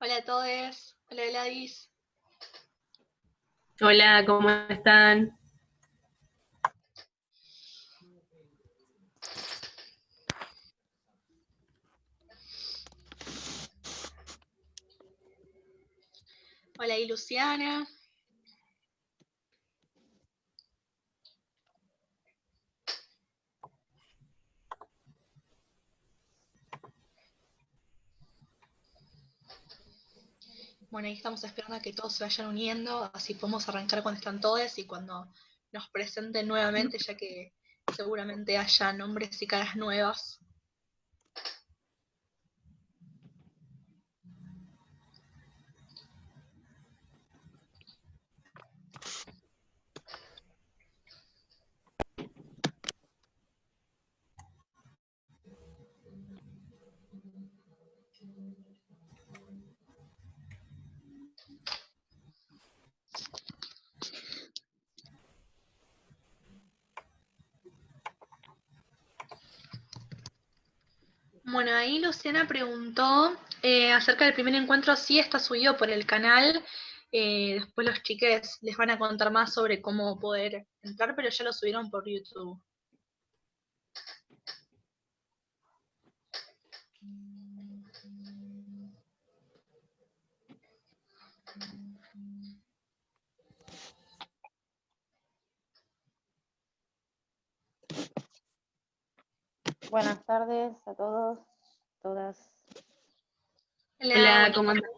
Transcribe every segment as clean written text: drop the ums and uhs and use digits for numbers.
Hola a todos, hola Gladys. Hola, ¿cómo están? Hola y Luciana. Bueno, ahí estamos esperando a que todos se vayan uniendo, así podemos arrancar cuando están todos y cuando nos presenten nuevamente, ya que seguramente haya nombres y caras nuevas. Bueno, ahí Luciana preguntó acerca del primer encuentro, sí está subido por el canal. Después los chiques les van a contar más sobre cómo poder entrar, pero ya lo subieron por YouTube. Buenas tardes a todos, todas. Hola, ¿cómo andan?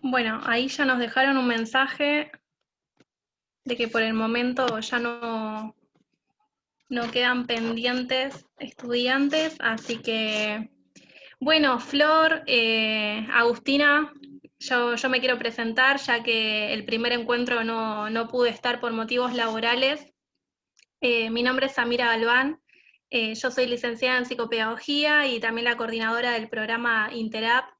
Bueno, ahí ya nos dejaron un mensaje de que por el momento ya no no quedan pendientes estudiantes, así que, bueno, Flor, Agustina, yo me quiero presentar, ya que el primer encuentro no pude estar por motivos laborales. Mi nombre es Samira Galván, yo soy licenciada en psicopedagogía y también la coordinadora del programa Interap.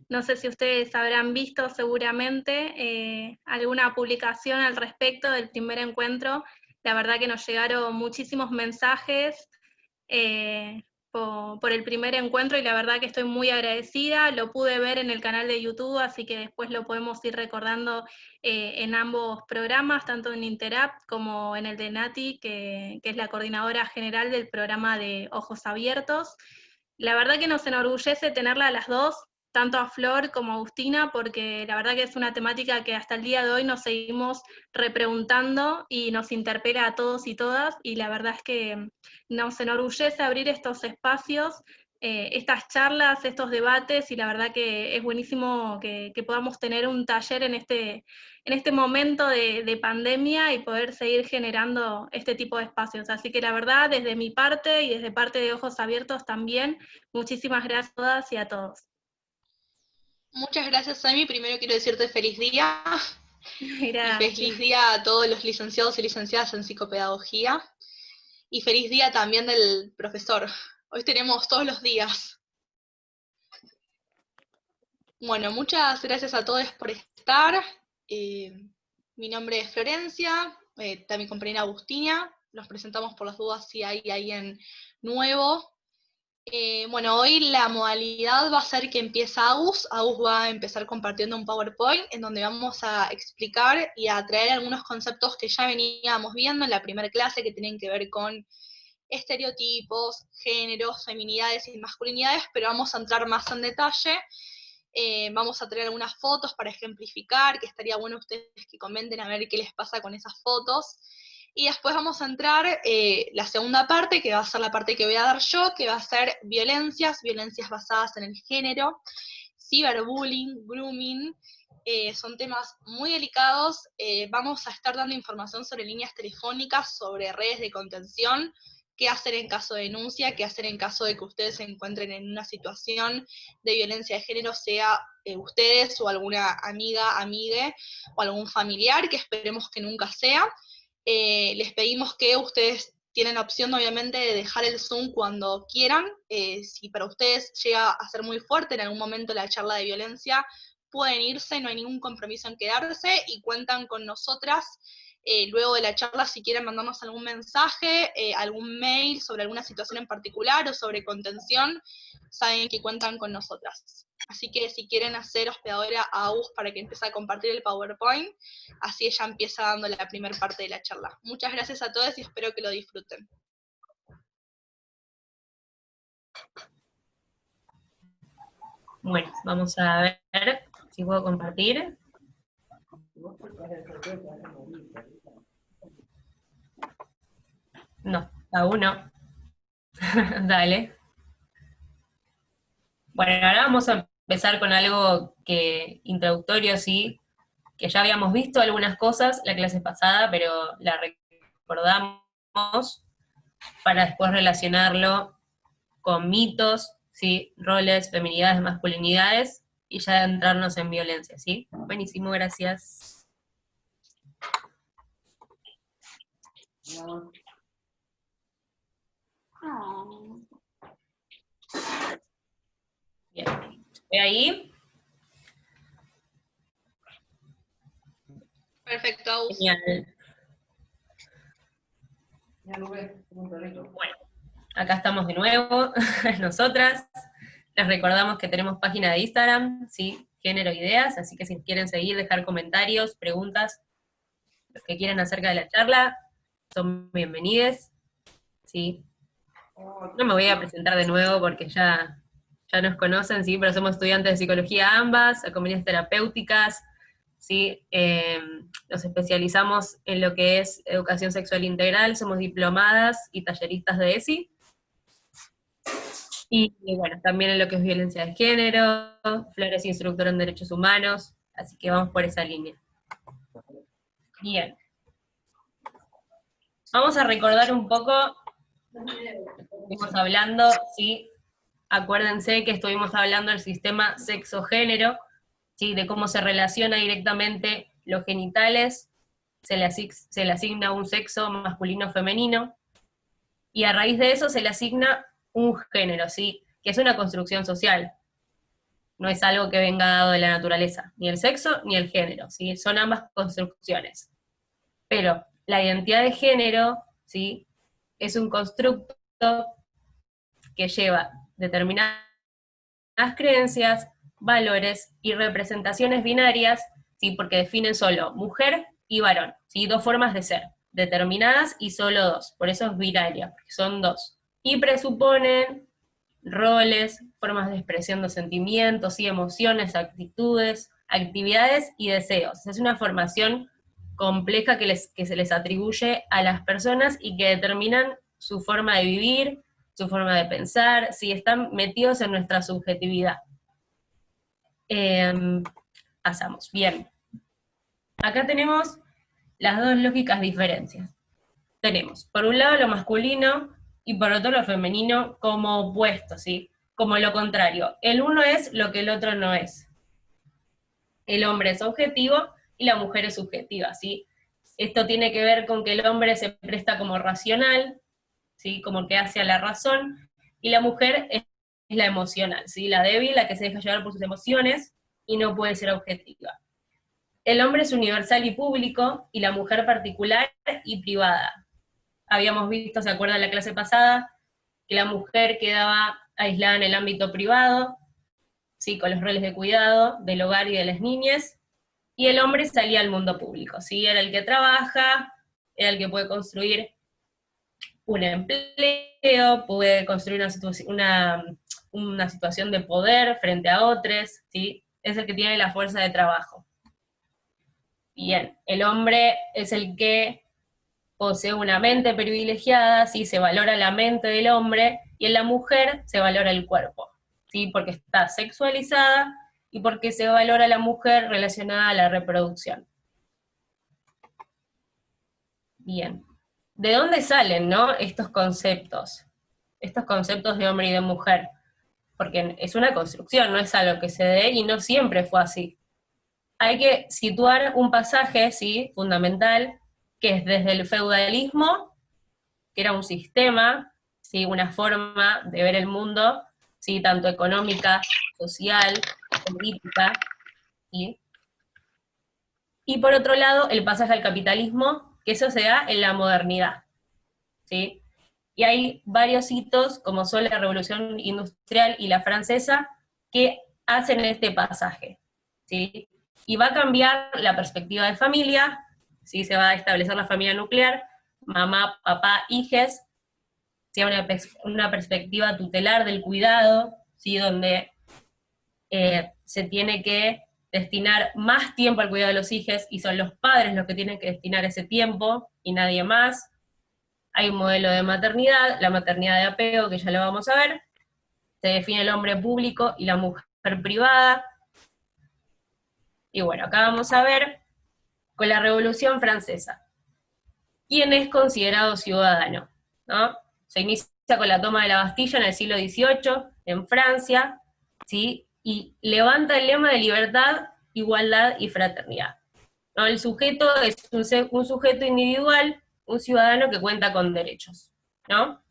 No sé si ustedes habrán visto seguramente alguna publicación al respecto del primer encuentro. La verdad que nos llegaron muchísimos mensajes por el primer encuentro y la verdad que estoy muy agradecida. Lo pude ver en el canal de YouTube, así que después lo podemos ir recordando en ambos programas, tanto en Interap como en el de Nati, que es la coordinadora general del programa de Ojos Abiertos. La verdad que nos enorgullece tenerla a las dos, tanto a Flor como a Agustina, porque la verdad que es una temática que hasta el día de hoy nos seguimos repreguntando y nos interpela a todos y todas, y la verdad es que nos enorgullece abrir estos espacios, estas charlas, estos debates, y la verdad que es buenísimo que podamos tener un taller en este momento de pandemia y poder seguir generando este tipo de espacios. Así que la verdad, desde mi parte y desde parte de Ojos Abiertos también, muchísimas gracias a todas y a todos. Muchas gracias, Sami. Primero quiero decirte feliz día. Gracias. Y feliz día a todos los licenciados y licenciadas en psicopedagogía. Y feliz día también del profesor. Hoy tenemos todos los días. Bueno, muchas gracias a todos por estar. Mi nombre es Florencia, está mi compañera Agustina. Nos presentamos por las dudas si hay alguien nuevo. Bueno, hoy la modalidad va a ser que empieza Agus. Agus va a empezar compartiendo un PowerPoint en donde vamos a explicar y a traer algunos conceptos que ya veníamos viendo en la primera clase que tienen que ver con estereotipos, géneros, feminidades y masculinidades, pero vamos a entrar más en detalle. Vamos a traer algunas fotos para ejemplificar, que estaría bueno ustedes que comenten a ver qué les pasa con esas fotos. Y después vamos a entrar la segunda parte, que va a ser la parte que voy a dar yo, que va a ser violencias basadas en el género, ciberbullying, grooming. Son temas muy delicados. Vamos a estar dando información sobre líneas telefónicas, sobre redes de contención, qué hacer en caso de denuncia, qué hacer en caso de que ustedes se encuentren en una situación de violencia de género, sea ustedes o alguna amiga, amigue, o algún familiar, que esperemos que nunca sea. Les pedimos que ustedes tienen la opción, obviamente, de dejar el Zoom cuando quieran. Si para ustedes llega a ser muy fuerte en algún momento la charla de violencia, pueden irse, no hay ningún compromiso en quedarse, y cuentan con nosotras luego de la charla si quieren mandarnos algún mensaje, algún mail sobre alguna situación en particular o sobre contención, saben que cuentan con nosotras. Así que si quieren hacer hospedadora a Agus para que empiece a compartir el PowerPoint, así ella empieza dando la primera parte de la charla. Muchas gracias a todos y espero que lo disfruten. Bueno, vamos a ver si puedo compartir. No, aún no. Dale. Bueno, ahora vamos a empezar con algo introductorio, sí, que ya habíamos visto algunas cosas la clase pasada, pero la recordamos para después relacionarlo con mitos, ¿sí? Roles, feminidades, masculinidades, y ya entrarnos en violencia, ¿sí? Buenísimo, gracias. Bien, ¿estoy ahí? Perfecto, Agus. Genial. Bueno, acá estamos de nuevo, nosotras. Les recordamos que tenemos página de Instagram, ¿sí? Género Ideas, así que si quieren seguir, dejar comentarios, preguntas, los que quieran acerca de la charla, son bienvenidos, ¿sí? No me voy a presentar de nuevo porque ya nos conocen, ¿sí? Pero somos estudiantes de psicología ambas, acompañantes terapéuticas, ¿sí? Nos especializamos en lo que es educación sexual integral, somos diplomadas y talleristas de ESI. Y bueno, también en lo que es violencia de género, Flor es instructora en derechos humanos, así que vamos por esa línea. Bien. Vamos a recordar un poco Estuvimos hablando, ¿sí? Acuérdense que estuvimos hablando del sistema sexo-género, ¿sí? De cómo se relaciona directamente los genitales, se le asigna un sexo masculino o femenino, y a raíz de eso se le asigna un género, ¿sí? Que es una construcción social. No es algo que venga dado de la naturaleza, ni el sexo ni el género, ¿sí? Son ambas construcciones. Pero la identidad de género, ¿sí? Es un constructo que lleva determinadas creencias, valores y representaciones binarias, ¿sí? Porque definen solo mujer y varón, ¿sí? Dos formas de ser, determinadas y solo dos, por eso es binaria, porque son dos. Y presuponen roles, formas de expresión de sentimientos y emociones, actitudes, actividades y deseos. Es una formación compleja que se les atribuye a las personas y que determinan su forma de vivir, su forma de pensar, si están metidos en nuestra subjetividad. Pasamos, bien. Acá tenemos las dos lógicas diferencias. Tenemos, por un lado, lo masculino y por otro lo femenino como opuesto, ¿sí? Como lo contrario. El uno es lo que el otro no es. El hombre es objetivo y la mujer es subjetiva, ¿sí? Esto tiene que ver con que el hombre se presta como racional, ¿sí? Como que hace a la razón, y la mujer es la emocional, ¿sí? La débil, la que se deja llevar por sus emociones y no puede ser objetiva. El hombre es universal y público, y la mujer particular y privada. Habíamos visto, ¿se acuerdan la clase pasada? Que la mujer quedaba aislada en el ámbito privado, ¿sí? Con los roles de cuidado del hogar y de las niñas, y el hombre salía al mundo público, ¿sí? Era el que trabaja, era el que puede construir un empleo, puede construir una situación de poder frente a otros, ¿sí? Es el que tiene la fuerza de trabajo. Bien, el hombre es el que posee una mente privilegiada, ¿sí? Se valora la mente del hombre, y en la mujer se valora el cuerpo, ¿sí? Porque está sexualizada y porque se valora la mujer relacionada a la reproducción. Bien. ¿De dónde salen, no, estos conceptos? Estos conceptos de hombre y de mujer. Porque es una construcción, no es algo que se dé y no siempre fue así. Hay que situar un pasaje, ¿sí? Fundamental, que es desde el feudalismo, que era un sistema, ¿sí? Una forma de ver el mundo, ¿sí? Tanto económica, social, política, ¿sí? Y por otro lado, el pasaje al capitalismo, que eso se da en la modernidad, ¿sí? Y hay varios hitos, como son la Revolución Industrial y la Francesa, que hacen este pasaje, ¿sí? Y va a cambiar la perspectiva de familia, ¿sí? Se va a establecer la familia nuclear, mamá, papá, hijes, ¿sí? Una perspectiva tutelar del cuidado, ¿sí? Donde se tiene que destinar más tiempo al cuidado de los hijos, y son los padres los que tienen que destinar ese tiempo, y nadie más. Hay un modelo de maternidad, la maternidad de apego, que ya lo vamos a ver. Se define el hombre público y la mujer privada. Y bueno, acá vamos a ver con la Revolución Francesa. ¿Quién es considerado ciudadano? ¿No? Se inicia con la toma de la Bastilla en el siglo XVIII, en Francia, ¿sí? Y levanta el lema de libertad, igualdad y fraternidad, ¿no? El sujeto es un sujeto individual, un ciudadano que cuenta con derechos, ¿no?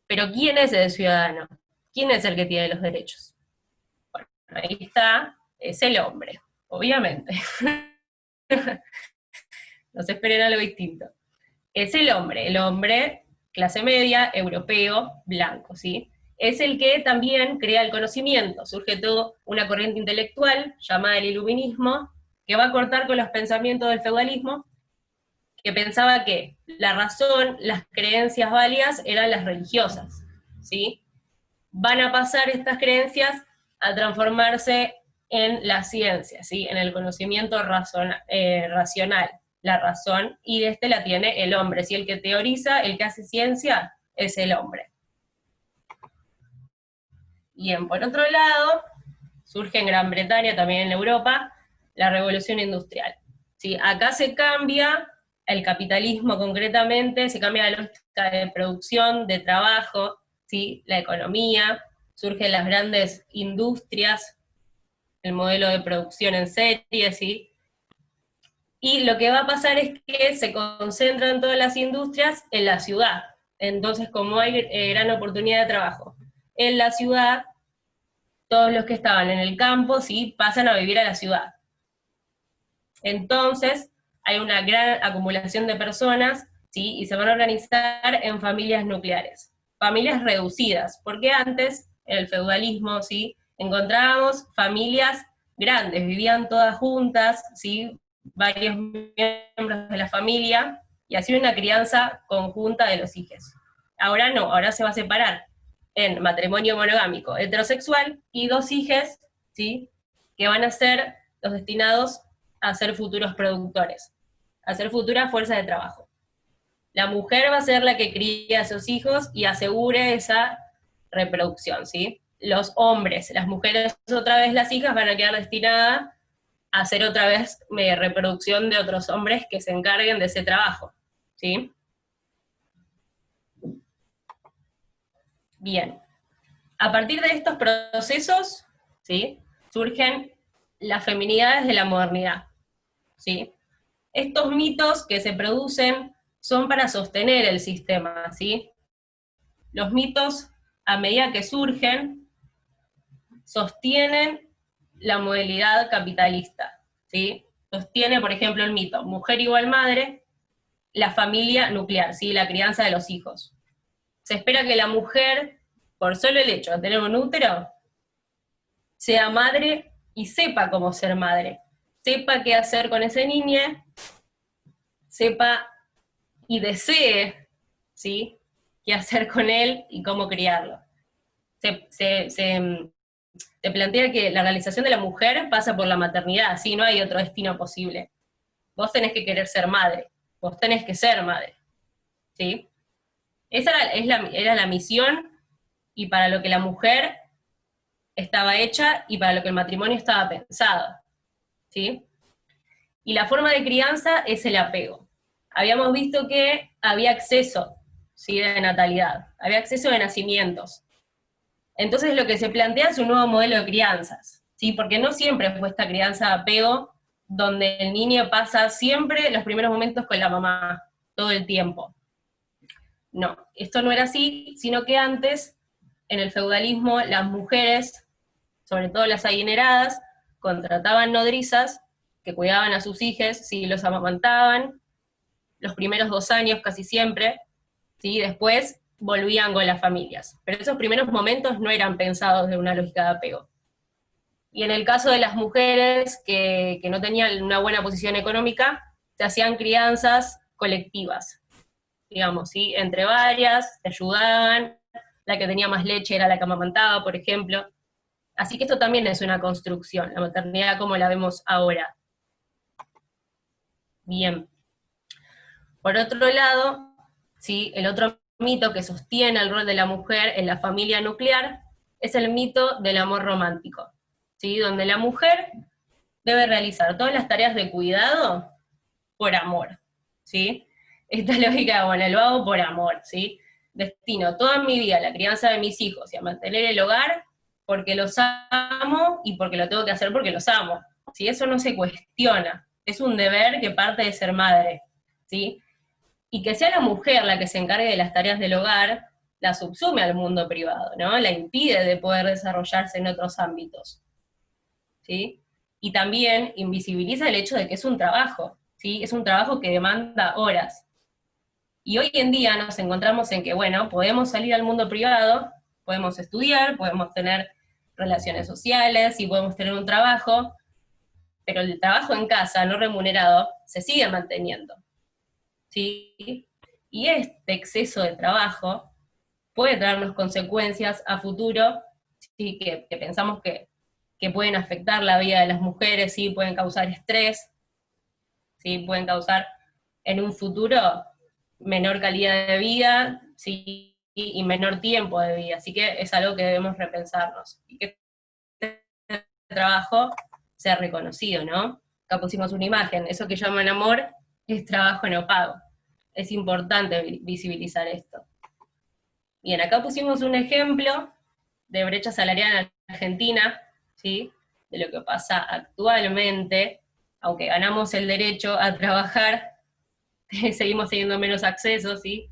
Pero ¿quién es el ciudadano? ¿Quién es el que tiene los derechos? Bueno, ahí está, es el hombre, obviamente. No se esperen algo distinto. Es el hombre, clase media, europeo, blanco, ¿sí? Es el que también crea el conocimiento. Surge toda una corriente intelectual llamada el iluminismo, que va a cortar con los pensamientos del feudalismo, que pensaba que la razón, las creencias válidas eran las religiosas, ¿sí? Van a pasar estas creencias a transformarse en la ciencia, ¿sí? En el conocimiento racional, la razón, y la tiene el hombre, ¿sí? El que teoriza, el que hace ciencia, es el hombre. Bien, por otro lado, surge en Gran Bretaña, también en Europa, la Revolución Industrial, ¿sí? Acá se cambia el capitalismo concretamente, se cambia la lógica de producción, de trabajo, ¿sí? La economía, surgen las grandes industrias, el modelo de producción en serie, ¿sí? Y lo que va a pasar es que se concentran todas las industrias en la ciudad. Entonces, como hay gran oportunidad de trabajo en la ciudad, todos los que estaban en el campo, ¿sí? Pasan a vivir a la ciudad. Entonces, hay una gran acumulación de personas, ¿sí? Y se van a organizar en familias nucleares, familias reducidas, porque antes, en el feudalismo, ¿sí? Encontrábamos familias grandes, vivían todas juntas, ¿sí? Varios miembros de la familia, y hacía una crianza conjunta de los hijos. Ahora no, ahora se va a separar en matrimonio monogámico heterosexual y 2 hijos, ¿sí? Que van a ser los destinados a ser futuros productores, a ser futura fuerza de trabajo. La mujer va a ser la que críe a sus hijos y asegure esa reproducción, ¿sí? Los hombres, las mujeres, otra vez las hijas, van a quedar destinadas a hacer otra vez reproducción de otros hombres que se encarguen de ese trabajo, ¿sí? Bien. A partir de estos procesos, ¿sí? Surgen las feminidades de la modernidad, ¿sí? Estos mitos que se producen son para sostener el sistema, ¿sí? Los mitos, a medida que surgen, sostienen la modalidad capitalista, ¿sí? Sostiene, por ejemplo, el mito mujer igual madre, la familia nuclear, ¿sí? La crianza de los hijos. Se espera que la mujer, por solo el hecho de tener un útero, sea madre y sepa cómo ser madre, sepa qué hacer con ese niño, sepa y desee, ¿sí? Qué hacer con él y cómo criarlo. Se plantea que la realización de la mujer pasa por la maternidad, ¿sí? No hay otro destino posible. Vos tenés que querer ser madre, vos tenés que ser madre, ¿sí? Esa era la misión y para lo que la mujer estaba hecha y para lo que el matrimonio estaba pensado, ¿sí? Y la forma de crianza es el apego. Habíamos visto que había exceso, ¿sí? De natalidad, había exceso de nacimientos. Entonces lo que se plantea es un nuevo modelo de crianzas, ¿sí? Porque no siempre fue esta crianza de apego, donde el niño pasa siempre los primeros momentos con la mamá, todo el tiempo. No, esto no era así, sino que antes, en el feudalismo, las mujeres, sobre todo las adineradas, contrataban nodrizas que cuidaban a sus hijos, ¿sí? Los amamantaban, los primeros 2 años casi siempre, ¿sí? Después volvían con las familias. Pero esos primeros momentos no eran pensados de una lógica de apego. Y en el caso de las mujeres que no tenían una buena posición económica, se hacían crianzas colectivas, digamos, ¿sí? Entre varias, se ayudaban, la que tenía más leche era la que amamantaba, por ejemplo. Así que esto también es una construcción, la maternidad como la vemos ahora. Bien. Por otro lado, ¿sí? El otro mito que sostiene el rol de la mujer en la familia nuclear es el mito del amor romántico, ¿sí? Donde la mujer debe realizar todas las tareas de cuidado por amor, ¿sí? Esta lógica, bueno, lo hago por amor, ¿sí? Destino toda mi vida a la crianza de mis hijos y a mantener el hogar porque los amo y porque lo tengo que hacer porque los amo, ¿sí? Eso no se cuestiona, es un deber que parte de ser madre, ¿sí? Y que sea la mujer la que se encargue de las tareas del hogar, la subsume al mundo privado, ¿no? La impide de poder desarrollarse en otros ámbitos, ¿sí? Y también invisibiliza el hecho de que es un trabajo, ¿sí? Es un trabajo que demanda horas. Y hoy en día nos encontramos en que, bueno, podemos salir al mundo privado, podemos estudiar, podemos tener relaciones sociales y podemos tener un trabajo, pero el trabajo en casa no remunerado se sigue manteniendo, ¿sí? Y este exceso de trabajo puede traernos consecuencias a futuro, ¿sí? que pensamos que pueden afectar la vida de las mujeres, ¿sí? Pueden causar estrés, ¿sí? Pueden causar en un futuro menor calidad de vida, ¿sí? Y menor tiempo de vida, así que es algo que debemos repensarnos, y que este trabajo sea reconocido, ¿no? Acá pusimos una imagen, eso que llaman amor es trabajo no pago. Es importante visibilizar esto. Bien, acá pusimos un ejemplo de brecha salarial en Argentina, ¿sí? De lo que pasa actualmente, aunque ganamos el derecho a trabajar, seguimos teniendo menos acceso, ¿sí?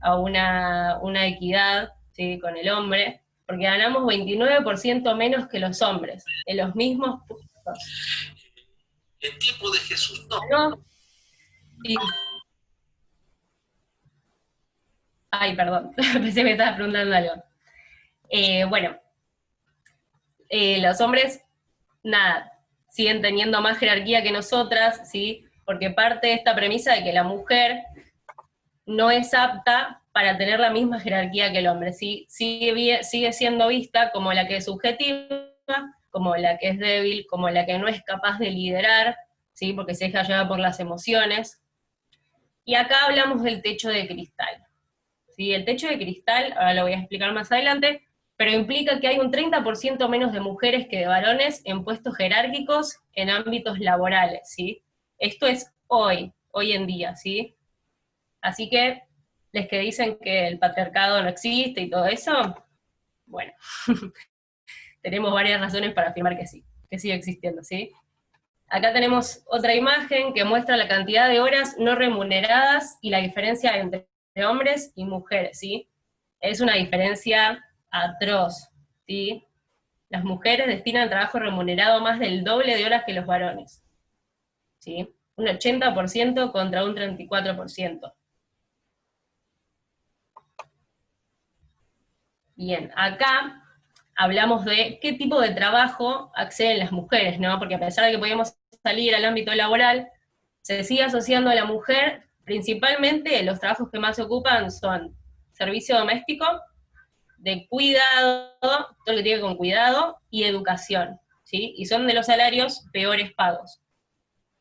A una equidad, ¿sí? Con el hombre, porque ganamos 29% menos que los hombres, en los mismos puntos. En tiempo de Jesús no. ¿No? Sí. Ay, perdón, pensé que me estabas preguntando algo. Bueno, los hombres, nada, siguen teniendo más jerarquía que nosotras, ¿sí? Porque parte de esta premisa de que la mujer no es apta para tener la misma jerarquía que el hombre, ¿sí? Sigue siendo vista como la que es subjetiva, como la que es débil, como la que no es capaz de liderar, ¿sí? Porque se deja llevar por las emociones. Y acá hablamos del techo de cristal. ¿Sí? El techo de cristal, ahora lo voy a explicar más adelante, pero implica que hay un 30% menos de mujeres que de varones en puestos jerárquicos en ámbitos laborales, ¿sí? Esto es hoy en día, ¿sí? Así que, les que dicen que el patriarcado no existe y todo eso, bueno, tenemos varias razones para afirmar que sí, que sigue existiendo, ¿sí? Acá tenemos otra imagen que muestra la cantidad de horas no remuneradas y la diferencia entre hombres y mujeres, ¿sí? Es una diferencia atroz, ¿sí? Las mujeres destinan al trabajo remunerado más del doble de horas que los varones, ¿sí? Un 80% contra un 34%. Bien, acá hablamos de qué tipo de trabajo acceden las mujeres, ¿no? Porque a pesar de que podemos salir al ámbito laboral, se sigue asociando a la mujer, principalmente los trabajos que más se ocupan son servicio doméstico, de cuidado, todo lo que tiene que ver con cuidado, y educación, ¿sí? Y son de los salarios peores pagos.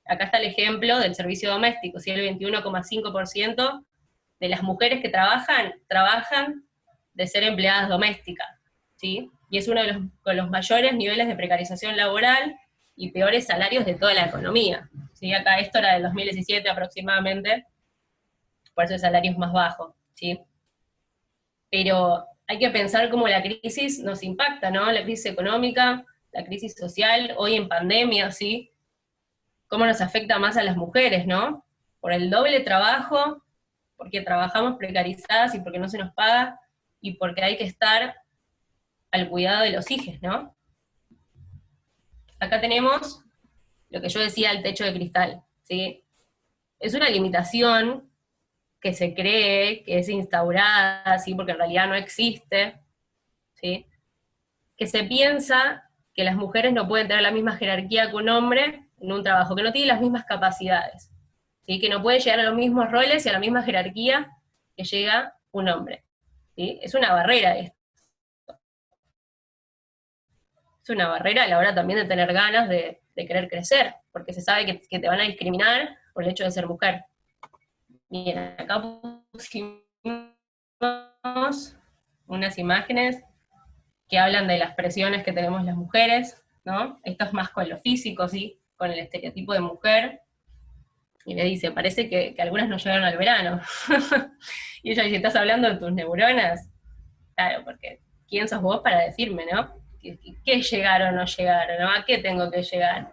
Acá está el ejemplo del servicio doméstico, ¿sí? El 21,5% de las mujeres que trabajan de ser empleadas domésticas, ¿sí? Y es uno de los mayores niveles de precarización laboral y peores salarios de toda la economía, ¿sí? Acá esto era del 2017 aproximadamente, por eso el salario es más bajo, ¿sí? Pero hay que pensar cómo la crisis nos impacta, ¿no? La crisis económica, la crisis social, hoy en pandemia, ¿sí? Cómo nos afecta más a las mujeres, ¿no? Por el doble trabajo, porque trabajamos precarizadas y porque no se nos paga, y porque hay que estar al cuidado de los hijos, ¿no? Acá tenemos lo que yo decía, el techo de cristal, ¿sí? Es una limitación que se cree, que es instaurada, ¿sí? Porque en realidad no existe, ¿sí? Que se piensa que las mujeres no pueden tener la misma jerarquía que un hombre en un trabajo, que no tienen las mismas capacidades, ¿sí? Que no puede llegar a los mismos roles y a la misma jerarquía que llega un hombre, ¿sí? Es una barrera esto. Es una barrera a la hora también de tener ganas de querer crecer, porque se sabe que te van a discriminar por el hecho de ser mujer. Bien, acá pusimos unas imágenes que hablan de las presiones que tenemos las mujeres, ¿no? Esto es más con lo físico, ¿sí? Con el estereotipo de mujer. Y le dice, parece que algunas no llegaron al verano. Y ella dice, ¿estás hablando de tus neuronas? Claro, porque ¿quién sos vos para decirme, no? ¿Qué llegaron o no llegaron? ¿No? ¿A qué tengo que llegar?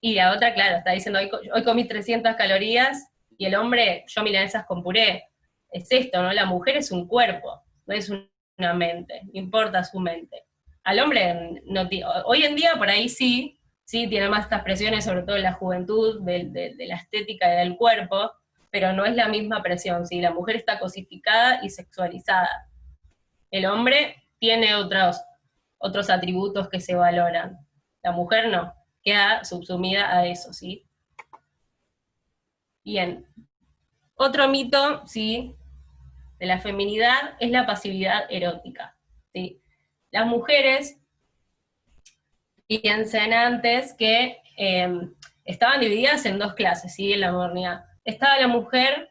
Y la otra, claro, está diciendo, hoy comí 300 calorías, y el hombre, yo milanesas con puré. Es esto, ¿no? La mujer es un cuerpo, no es una mente, no importa su mente. Al hombre, no, hoy en día por ahí sí tiene más estas presiones, sobre todo en la juventud, de la estética y del cuerpo, pero no es la misma presión, ¿sí? La mujer está cosificada y sexualizada. El hombre tiene otros atributos que se valoran. La mujer no, queda subsumida a eso, ¿sí? Bien. Otro mito, ¿sí?, de la feminidad es la pasividad erótica, ¿sí? Las mujeres piensan antes que estaban divididas en dos clases, ¿sí?, en la modernidad. Estaba la mujer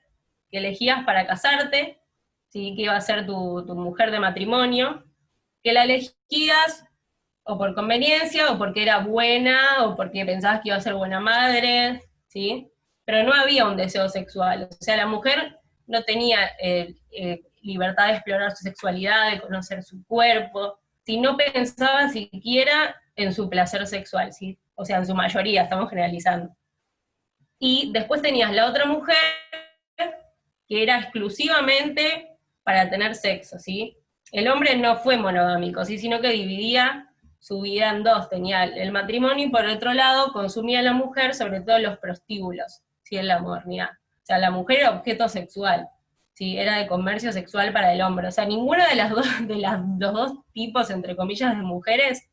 que elegías para casarte, ¿sí?, que iba a ser tu mujer de matrimonio, que la elegías o por conveniencia, o porque era buena, o porque pensabas que iba a ser buena madre, ¿sí? pero no había un deseo sexual. O sea, la mujer no tenía libertad de explorar su sexualidad, de conocer su cuerpo, si no pensaba siquiera en su placer sexual, ¿sí? O sea, en su mayoría, estamos generalizando. Y después tenías la otra mujer, que era exclusivamente para tener sexo, ¿sí? El hombre no fue monogámico, ¿sí? Sino que dividía su vida en dos, tenía el matrimonio y por otro lado consumía a la mujer, sobre todo los prostíbulos, ¿sí? En la modernidad. O sea, la mujer era objeto sexual, ¿sí? Era de comercio sexual para el hombre. O sea, ninguna de los dos tipos, entre comillas, de mujeres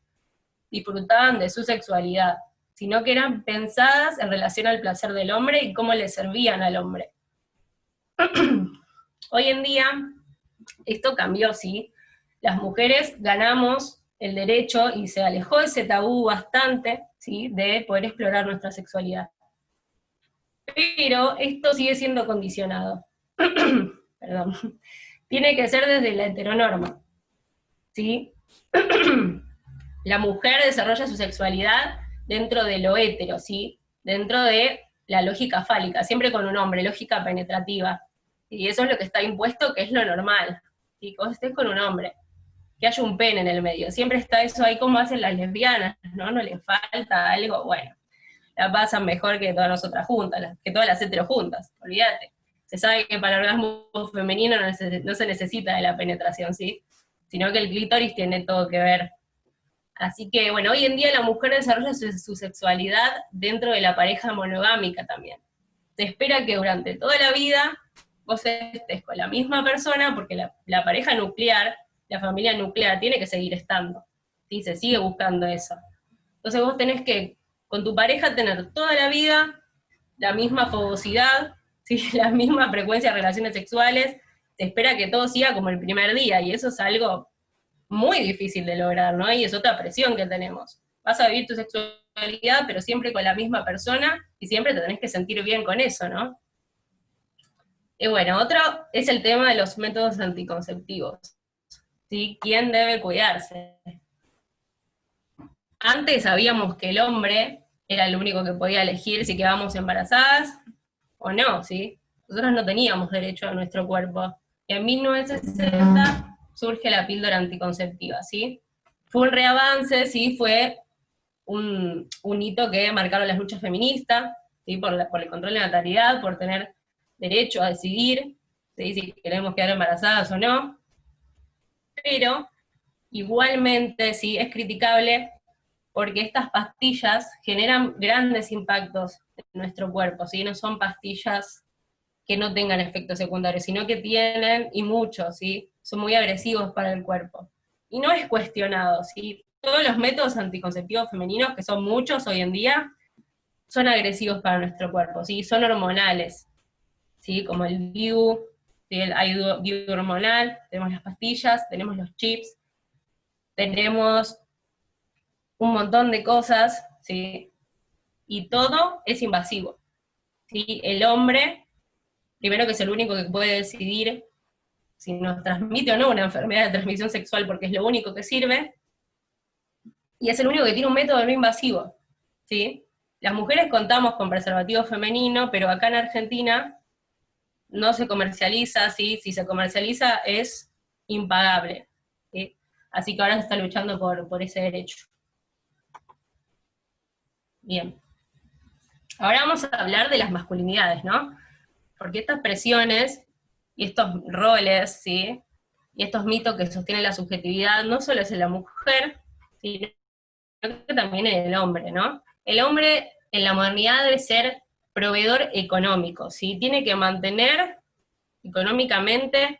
disfrutaban de su sexualidad, sino que eran pensadas en relación al placer del hombre y cómo le servían al hombre. Hoy en día, esto cambió, ¿sí? Las mujeres ganamos el derecho y se alejó ese tabú bastante, ¿sí? De poder explorar nuestra sexualidad. Pero esto sigue siendo condicionado. Perdón. Tiene que ser desde la heteronorma, ¿sí? La mujer desarrolla su sexualidad dentro de lo hetero, ¿sí? Dentro de la lógica fálica, siempre con un hombre, lógica penetrativa. Y eso es lo que está impuesto, que es lo normal. ¿Sí? Que vos estés con un hombre, que haya un pene en el medio. Siempre está eso ahí como hacen las lesbianas, ¿no? No les falta algo, bueno, la pasan mejor que todas nosotras juntas, que todas las hetero juntas, olvídate. Se sabe que para el orgasmo femenino no se necesita de la penetración, ¿sí? Sino que el clítoris tiene todo que ver. Así que, bueno, hoy en día la mujer desarrolla su sexualidad dentro de la pareja monogámica también. Se espera que durante toda la vida vos estés con la misma persona, porque la pareja nuclear, la familia nuclear, tiene que seguir estando, ¿sí? Se sigue buscando eso. Entonces vos tenés que, con tu pareja, tener toda la vida la misma fogosidad, ¿sí? La misma frecuencia de relaciones sexuales, se espera que todo siga como el primer día, y eso es algo muy difícil de lograr, ¿no? Y es otra presión que tenemos. Vas a vivir tu sexualidad, pero siempre con la misma persona, y siempre te tenés que sentir bien con eso, ¿no? Y bueno, otro es el tema de los métodos anticonceptivos, ¿sí? ¿Quién debe cuidarse? Antes sabíamos que el hombre era el único que podía elegir si quedábamos embarazadas o no, ¿sí? Nosotros no teníamos derecho a nuestro cuerpo. Y en 1960 surge la píldora anticonceptiva, ¿sí? Fue un reavance, ¿sí? Fue un hito que marcaron las luchas feministas, ¿sí? Por el control de natalidad, por tener derecho a decidir, ¿sí? Si queremos quedar embarazadas o no. Pero igualmente, ¿sí? Es criticable porque estas pastillas generan grandes impactos en nuestro cuerpo, ¿sí? No son pastillas que no tengan efectos secundarios, sino que tienen, y muchos, ¿sí? Son muy agresivos para el cuerpo. Y no es cuestionado, ¿sí? Todos los métodos anticonceptivos femeninos, que son muchos hoy en día, son agresivos para nuestro cuerpo, ¿sí? Son hormonales, ¿sí? Como el DIU, ¿sí? El DIU hormonal, tenemos las pastillas, tenemos los chips, tenemos un montón de cosas, ¿sí? Y todo es invasivo, ¿sí? El hombre, primero que es el único que puede decidir si nos transmite o no una enfermedad de transmisión sexual, porque es lo único que sirve, y es el único que tiene un método no invasivo, ¿sí? Las mujeres contamos con preservativo femenino, pero acá en Argentina no se comercializa, ¿sí? Si se comercializa es impagable, ¿sí? Así que ahora se está luchando por ese derecho. Bien. Ahora vamos a hablar de las masculinidades, ¿no? Porque estas presiones y estos roles, ¿sí? Y estos mitos que sostienen la subjetividad no solo es en la mujer, sino que también en el hombre, ¿no? El hombre en la modernidad debe ser proveedor económico, ¿sí? Tiene que mantener económicamente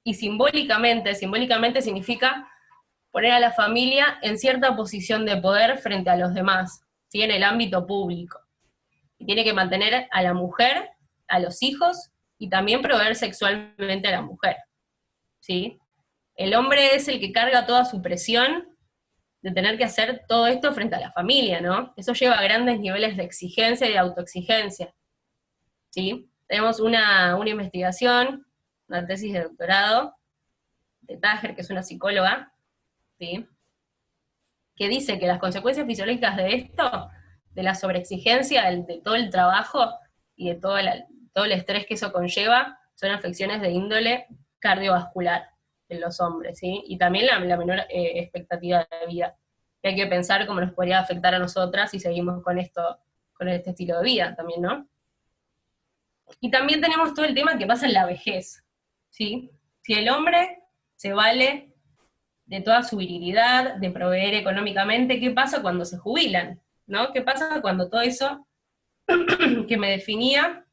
y simbólicamente significa poner a la familia en cierta posición de poder frente a los demás, ¿sí? En el ámbito público. Y tiene que mantener a la mujer, a los hijos, y también proveer sexualmente a la mujer, ¿sí? El hombre es el que carga toda su presión de tener que hacer todo esto frente a la familia, ¿no? Eso lleva a grandes niveles de exigencia y de autoexigencia, ¿sí? Tenemos una investigación, una tesis de doctorado, de Tajer, que es una psicóloga, ¿sí? Que dice que las consecuencias fisiológicas de esto, de la sobreexigencia, de todo el trabajo, y de todo el estrés que eso conlleva, son afecciones de índole cardiovascular en los hombres, ¿sí? Y también la menor expectativa de vida. Que hay que pensar cómo nos podría afectar a nosotras si seguimos con este estilo de vida también, ¿no? Y también tenemos todo el tema que pasa en la vejez, ¿sí? Si el hombre se vale de toda su virilidad, de proveer económicamente, ¿qué pasa cuando se jubilan? ¿No? ¿Qué pasa cuando todo eso que me definía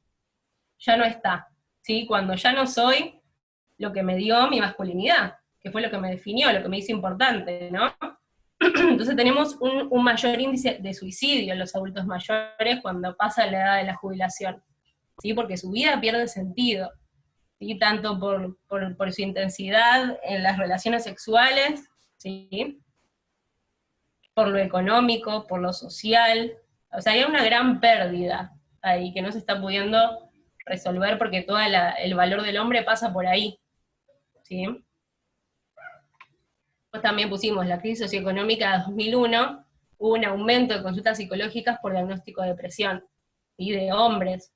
ya no está? ¿Sí? Cuando ya no soy lo que me dio mi masculinidad, que fue lo que me definió, lo que me hizo importante, ¿no? Entonces tenemos un mayor índice de suicidio en los adultos mayores cuando pasa la edad de la jubilación, ¿sí? Porque su vida pierde sentido, ¿sí? Tanto por su intensidad en las relaciones sexuales, ¿sí? Por lo económico, por lo social. O sea, hay una gran pérdida ahí que no se está pudiendo resolver porque todo el valor del hombre pasa por ahí, ¿sí? Pues también pusimos la crisis socioeconómica de 2001, hubo un aumento de consultas psicológicas por diagnóstico de depresión, y de hombres,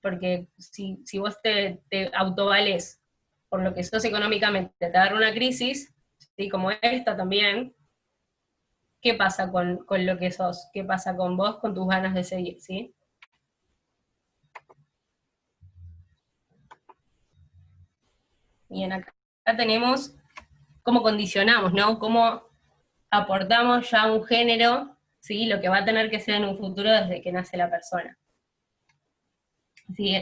porque si vos te autovalés por lo que sos económicamente, te agarra una crisis, ¿sí? Como esta también, ¿qué pasa con lo que sos? ¿Qué pasa con vos, con tus ganas de seguir, ¿sí? Bien, acá tenemos cómo condicionamos, ¿no? Cómo aportamos ya un género, ¿sí? Lo que va a tener que ser en un futuro desde que nace la persona. ¿Sí?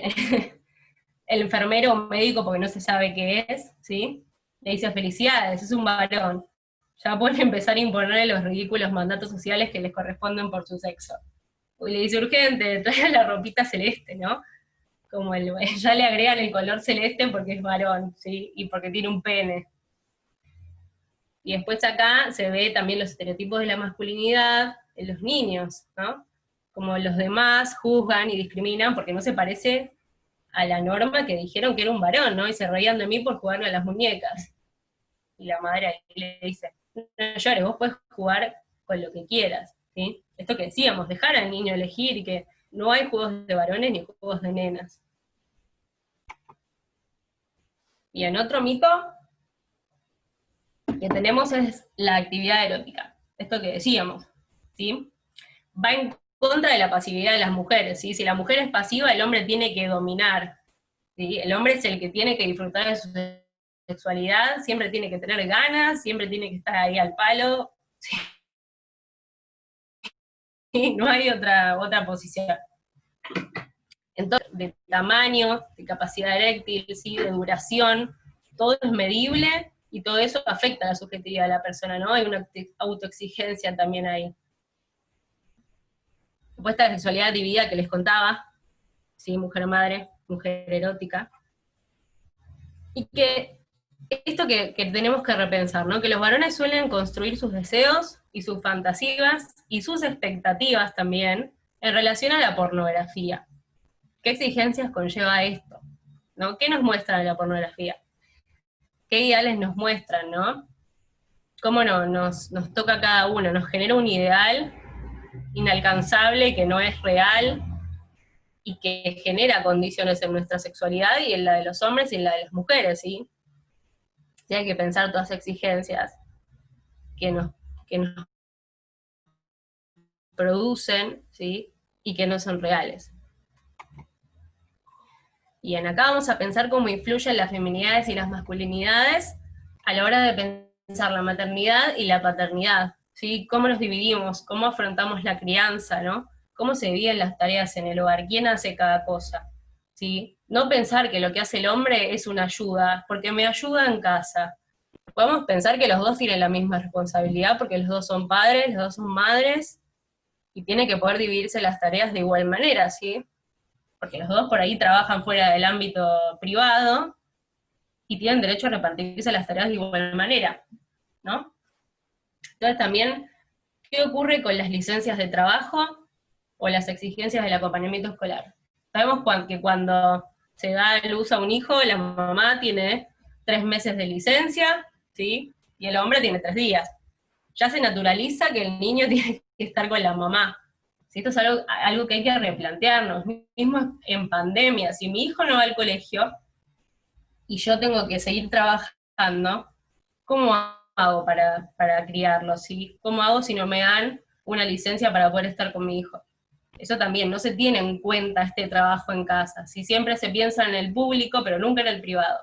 El enfermero o médico, porque no se sabe qué es, ¿sí? Le dice felicidades, es un varón. Ya pueden empezar a imponerle los ridículos mandatos sociales que les corresponden por su sexo. Y le dice urgente, trae la ropita celeste, ¿no? Como ya le agregan el color celeste porque es varón, ¿sí? Y porque tiene un pene. Y después acá se ve también los estereotipos de la masculinidad en los niños, ¿no? Como los demás juzgan y discriminan porque no se parece a la norma que dijeron que era un varón, ¿no? Y se reían de mí por jugarme a las muñecas. Y la madre ahí le dice, no llores, vos podés jugar con lo que quieras, ¿sí? Esto que decíamos, dejar al niño elegir, y que no hay juegos de varones ni juegos de nenas. Y en otro mito que tenemos es la actividad erótica. Esto que decíamos, ¿sí? Va en contra de la pasividad de las mujeres, ¿sí? Si la mujer es pasiva, el hombre tiene que dominar, ¿sí? El hombre es el que tiene que disfrutar de su sexualidad, siempre tiene que tener ganas, siempre tiene que estar ahí al palo, ¿sí? No hay otra posición. Entonces, de tamaño, de capacidad eréctil, ¿sí? De duración, todo es medible, y todo eso afecta a la subjetividad de la persona, ¿no? Hay una autoexigencia también ahí. Después está la sexualidad dividida que les contaba, ¿sí? Mujer-madre, mujer erótica. Y que esto que tenemos que repensar, ¿no? Que los varones suelen construir sus deseos y sus fantasías y sus expectativas también en relación a la pornografía. ¿Qué exigencias conlleva esto? ¿No? ¿Qué nos muestra la pornografía? ¿Qué ideales nos muestran, no? ¿Cómo nos toca a cada uno? Nos genera un ideal inalcanzable que no es real y que genera condiciones en nuestra sexualidad y en la de los hombres y en la de las mujeres, ¿sí? Y hay que pensar todas las exigencias que nos producen, ¿sí? Y que no son reales. Y en acá vamos a pensar cómo influyen las feminidades y las masculinidades a la hora de pensar la maternidad y la paternidad, ¿sí? Cómo nos dividimos, cómo afrontamos la crianza, ¿no? Cómo se dividen las tareas en el hogar, quién hace cada cosa, ¿sí? No pensar que lo que hace el hombre es una ayuda, porque me ayuda en casa. Podemos pensar que los dos tienen la misma responsabilidad, porque los dos son padres, los dos son madres, y tienen que poder dividirse las tareas de igual manera, ¿sí? Porque los dos por ahí trabajan fuera del ámbito privado, y tienen derecho a repartirse las tareas de igual manera, ¿no? Entonces también, ¿qué ocurre con las licencias de trabajo o las exigencias del acompañamiento escolar? Sabemos que cuando se da a luz a un hijo, la mamá tiene 3 meses de licencia, ¿sí? Y el hombre tiene 3 días. Ya se naturaliza que el niño tiene que estar con la mamá, Si esto es algo que hay que replantearnos, mismo en pandemia, si mi hijo no va al colegio y yo tengo que seguir trabajando, ¿cómo hago para criarlo? ¿Sí? ¿Cómo hago si no me dan una licencia para poder estar con mi hijo? Eso también, no se tiene en cuenta este trabajo en casa. Si siempre se piensa en el público, pero nunca en el privado.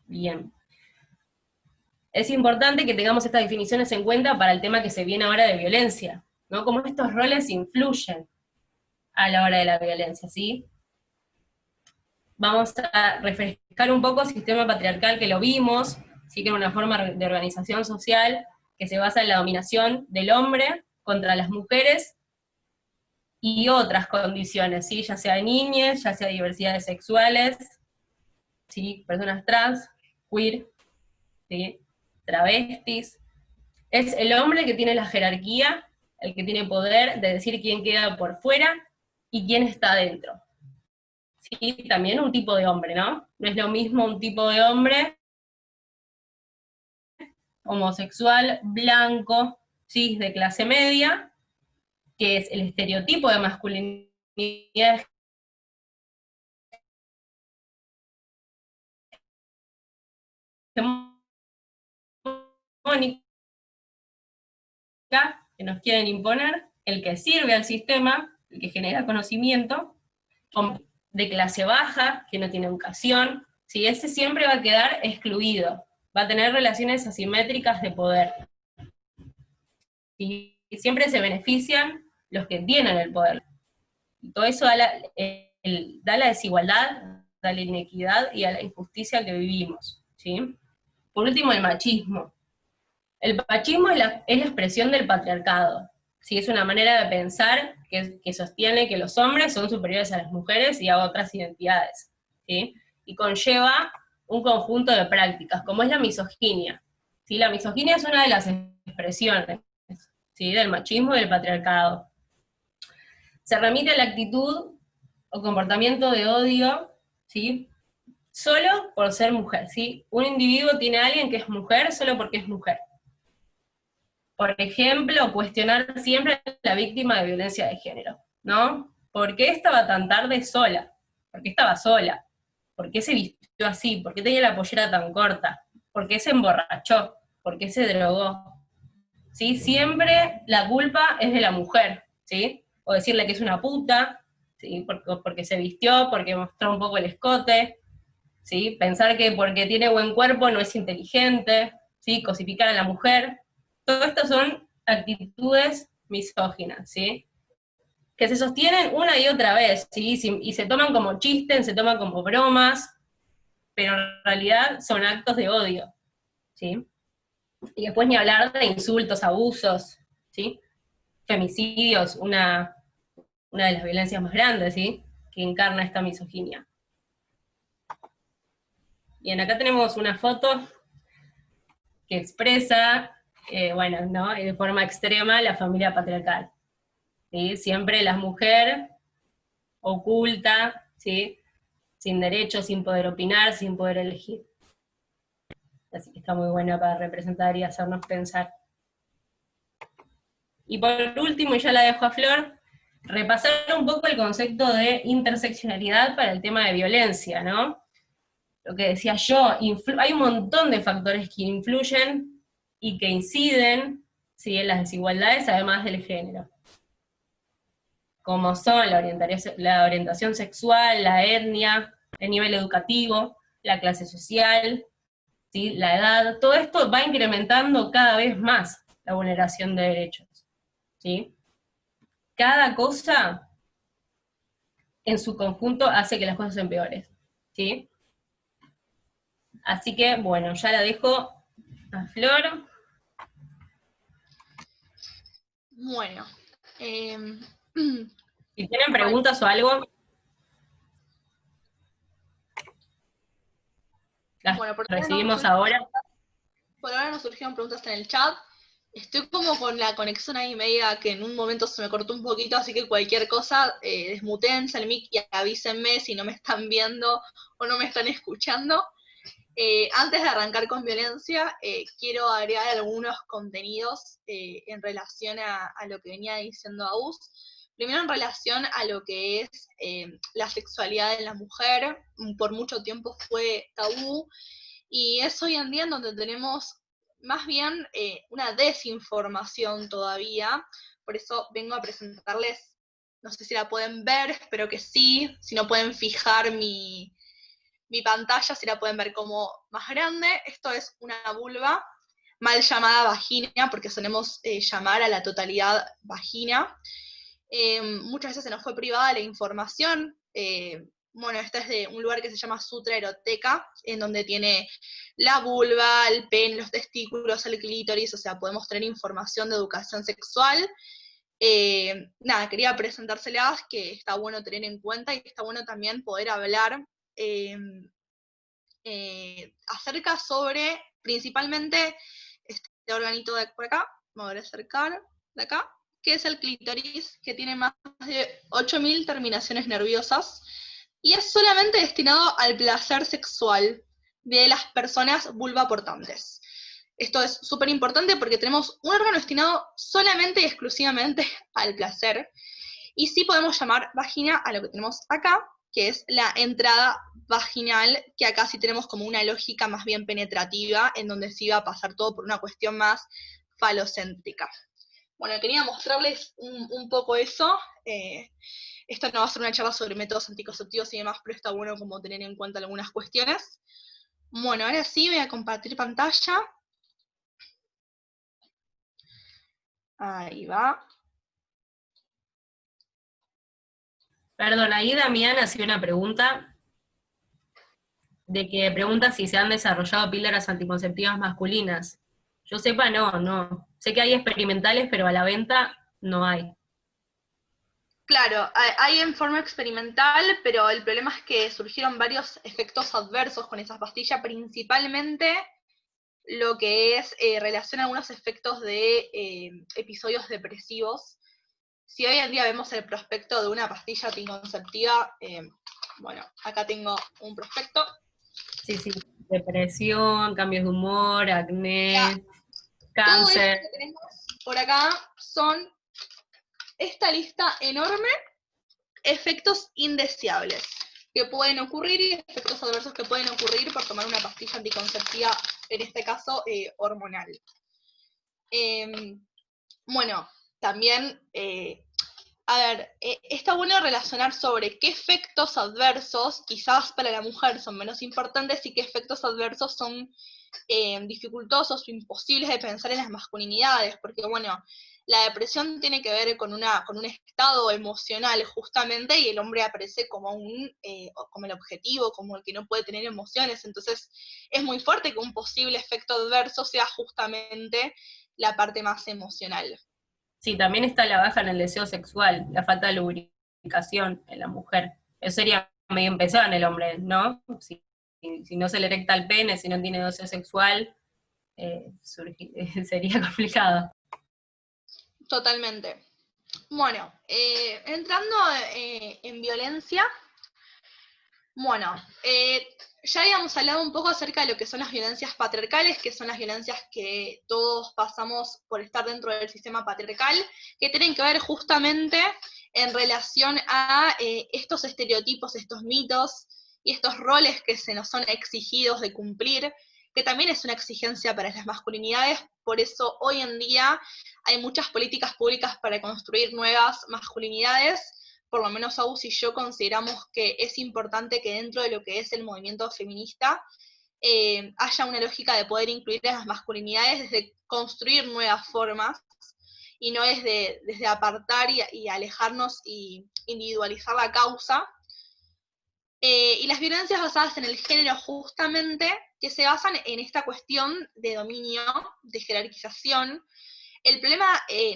Bien. Es importante que tengamos estas definiciones en cuenta para el tema que se viene ahora de violencia, ¿no? Cómo estos roles influyen a la hora de la violencia, ¿sí? Vamos a refrescar un poco el sistema patriarcal que lo vimos, sí, que era una forma de organización social que se basa en la dominación del hombre contra las mujeres y otras condiciones, ¿sí? Ya sea niñas, ya sea diversidades sexuales, ¿sí? Personas trans, queer, ¿sí? Travestis. Es el hombre que tiene la jerarquía, el que tiene poder de decir quién queda por fuera y quién está adentro. Sí, también un tipo de hombre, ¿no? No es lo mismo un tipo de hombre homosexual, blanco, cis, de clase media, que es el estereotipo de masculinidad hegemónica que nos quieren imponer, el que sirve al sistema, el que genera conocimiento, de clase baja, que no tiene educación, ¿sí? Ese siempre va a quedar excluido, va a tener relaciones asimétricas de poder. Y siempre se benefician los que tienen el poder. Y todo eso da la desigualdad, da la inequidad y a la injusticia que vivimos, ¿sí? Por último, el machismo. El machismo es la expresión del patriarcado, ¿sí? Es una manera de pensar que sostiene que los hombres son superiores a las mujeres y a otras identidades, ¿sí? Y conlleva un conjunto de prácticas, como es la misoginia, ¿sí? La misoginia es una de las expresiones, ¿sí? Del machismo y del patriarcado. Se remite a la actitud o comportamiento de odio, ¿sí? Solo por ser mujer, ¿sí? Un individuo tiene a alguien que es mujer solo porque es mujer. Por ejemplo, cuestionar siempre a la víctima de violencia de género, ¿no? ¿Por qué estaba tan tarde sola? ¿Por qué estaba sola? ¿Por qué se vistió así? ¿Por qué tenía la pollera tan corta? ¿Por qué se emborrachó? ¿Por qué se drogó? ¿Sí? Siempre la culpa es de la mujer, ¿sí? O decirle que es una puta, ¿sí? Porque se vistió, porque mostró un poco el escote, ¿sí? Pensar que porque tiene buen cuerpo no es inteligente, ¿sí? Cosificar a la mujer. Todo esto son actitudes misóginas, ¿sí? Que se sostienen una y otra vez, ¿sí? Y se toman como chistes, se toman como bromas, pero en realidad son actos de odio, ¿sí? Y después ni hablar de insultos, abusos, ¿sí? Femicidios, una de las violencias más grandes, ¿sí? Que encarna esta misoginia. Bien, acá tenemos una foto que expresa, bueno, ¿no? De forma extrema la familia patriarcal, ¿sí? Siempre la mujer oculta, ¿sí? Sin derecho, sin poder opinar, sin poder elegir. Así que está muy buena para representar y hacernos pensar. Y por último, y ya la dejo a Flor, repasar un poco el concepto de interseccionalidad para el tema de violencia, ¿no? Lo que decía yo, hay un montón de factores que influyen y que inciden, ¿sí? En las desigualdades, además del género. Como son la orientación sexual, la etnia, el nivel educativo, la clase social, ¿sí? La edad, todo esto va incrementando cada vez más la vulneración de derechos, ¿sí? Cada cosa en su conjunto hace que las cosas sean peores, ¿sí? Así que, bueno, ya la dejo a Flor. Bueno. Si tienen preguntas o algo, las recibimos ahora. Por ahora nos surgieron preguntas en el chat. Estoy como con la conexión ahí media que en un momento se me cortó un poquito, así que cualquier cosa, desmutense el mic y avísenme si no me están viendo o no me están escuchando. Antes de arrancar con violencia, quiero agregar algunos contenidos en relación a lo que venía diciendo Agus. Primero en relación a lo que es la sexualidad de la mujer, por mucho tiempo fue tabú, y es hoy en día en donde tenemos más bien una desinformación todavía, por eso vengo a presentarles, no sé si la pueden ver, espero que sí, si no pueden fijar mi pantalla, si la pueden ver como más grande. Esto es una vulva, mal llamada vagina, porque solemos llamar a la totalidad vagina. Muchas veces se nos fue privada la información. Bueno, esta es de un lugar que se llama Sutra Eroteca, en donde tiene la vulva, el pene, los testículos, el clítoris, o sea, podemos tener información de educación sexual. Nada, quería presentárselas, que está bueno tener en cuenta y está bueno también poder hablar acerca sobre, principalmente, este organito de por acá, me voy a acercar, de acá, que es el clítoris, que tiene más de 8000 terminaciones nerviosas, y es solamente destinado al placer sexual de las personas vulvaportantes. Esto es súper importante porque tenemos un órgano destinado solamente y exclusivamente al placer, y sí podemos llamar vagina a lo que tenemos acá, que es la entrada vaginal, que acá sí tenemos como una lógica más bien penetrativa, en donde sí va a pasar todo por una cuestión más falocéntrica. Bueno, quería mostrarles un poco eso. Esto no va a ser una charla sobre métodos anticonceptivos y demás, pero está bueno como tener en cuenta algunas cuestiones. Bueno, ahora sí voy a compartir pantalla. Ahí va. Perdón, ahí Damián hacía una pregunta, de que pregunta si se han desarrollado píldoras anticonceptivas masculinas. Yo sepa, no. Sé que hay experimentales, pero a la venta no hay. Claro, hay en forma experimental, pero el problema es que surgieron varios efectos adversos con esa pastilla, principalmente lo que es relaciona algunos efectos de episodios depresivos. Si hoy en día vemos el prospecto de una pastilla anticonceptiva, bueno, acá tengo un prospecto. Sí, depresión, cambios de humor, acné, Todo esto cáncer. que tenemos por acá son esta lista enorme, efectos indeseables que pueden ocurrir y efectos adversos que pueden ocurrir por tomar una pastilla anticonceptiva, en este caso hormonal. Bueno, también, a ver, está bueno relacionar sobre qué efectos adversos quizás para la mujer son menos importantes y qué efectos adversos son dificultosos o imposibles de pensar en las masculinidades, porque bueno, la depresión tiene que ver con un estado emocional justamente, y el hombre aparece como como el objetivo, como el que no puede tener emociones, entonces es muy fuerte que un posible efecto adverso sea justamente la parte más emocional. Sí, también está la baja en el deseo sexual, la falta de lubricación en la mujer. Eso sería medio empezado en el hombre, ¿no? Si no se le erecta el pene, si no tiene deseo sexual, sería complicado. Totalmente. Bueno, entrando en violencia, bueno, ya habíamos hablado un poco acerca de lo que son las violencias patriarcales, que son las violencias que todos pasamos por estar dentro del sistema patriarcal, que tienen que ver justamente en relación a estos estereotipos, estos mitos y estos roles que se nos son exigidos de cumplir, que también es una exigencia para las masculinidades. Por eso hoy en día hay muchas políticas públicas para construir nuevas masculinidades. Por lo menos Agus y yo consideramos que es importante que dentro de lo que es el movimiento feminista haya una lógica de poder incluir a las masculinidades desde construir nuevas formas, y no desde apartar y alejarnos y individualizar la causa. Y las violencias basadas en el género justamente, que se basan en esta cuestión de dominio, de jerarquización. El problema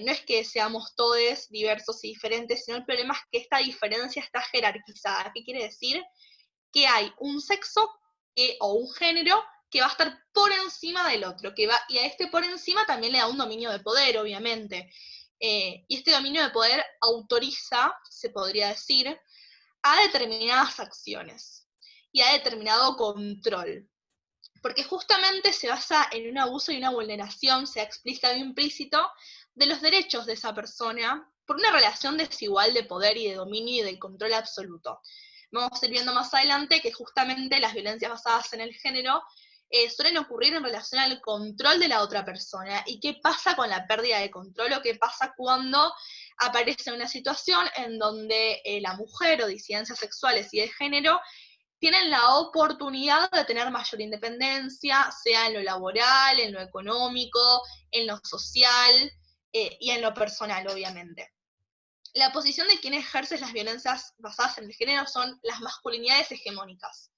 no es que seamos todos diversos y diferentes, sino el problema es que esta diferencia está jerarquizada. ¿Qué quiere decir? Que hay un sexo o un género que va a estar por encima del otro, y a este por encima también le da un dominio de poder, obviamente. Y este dominio de poder autoriza, se podría decir, a determinadas acciones y a determinado control. porque justamente se basa en un abuso y una vulneración, sea explícita o implícito, de los derechos de esa persona por una relación desigual de poder y de dominio y de control absoluto. Vamos a ir viendo más adelante que justamente las violencias basadas en el género suelen ocurrir en relación al control de la otra persona. ¿Y qué pasa con la pérdida de control o qué pasa cuando aparece una situación en donde la mujer o disidencias sexuales y de género tienen la oportunidad de tener mayor independencia, sea en lo laboral, en lo económico, en lo social y en lo personal, obviamente? La posición de quien ejerce las violencias basadas en el género son las masculinidades hegemónicas.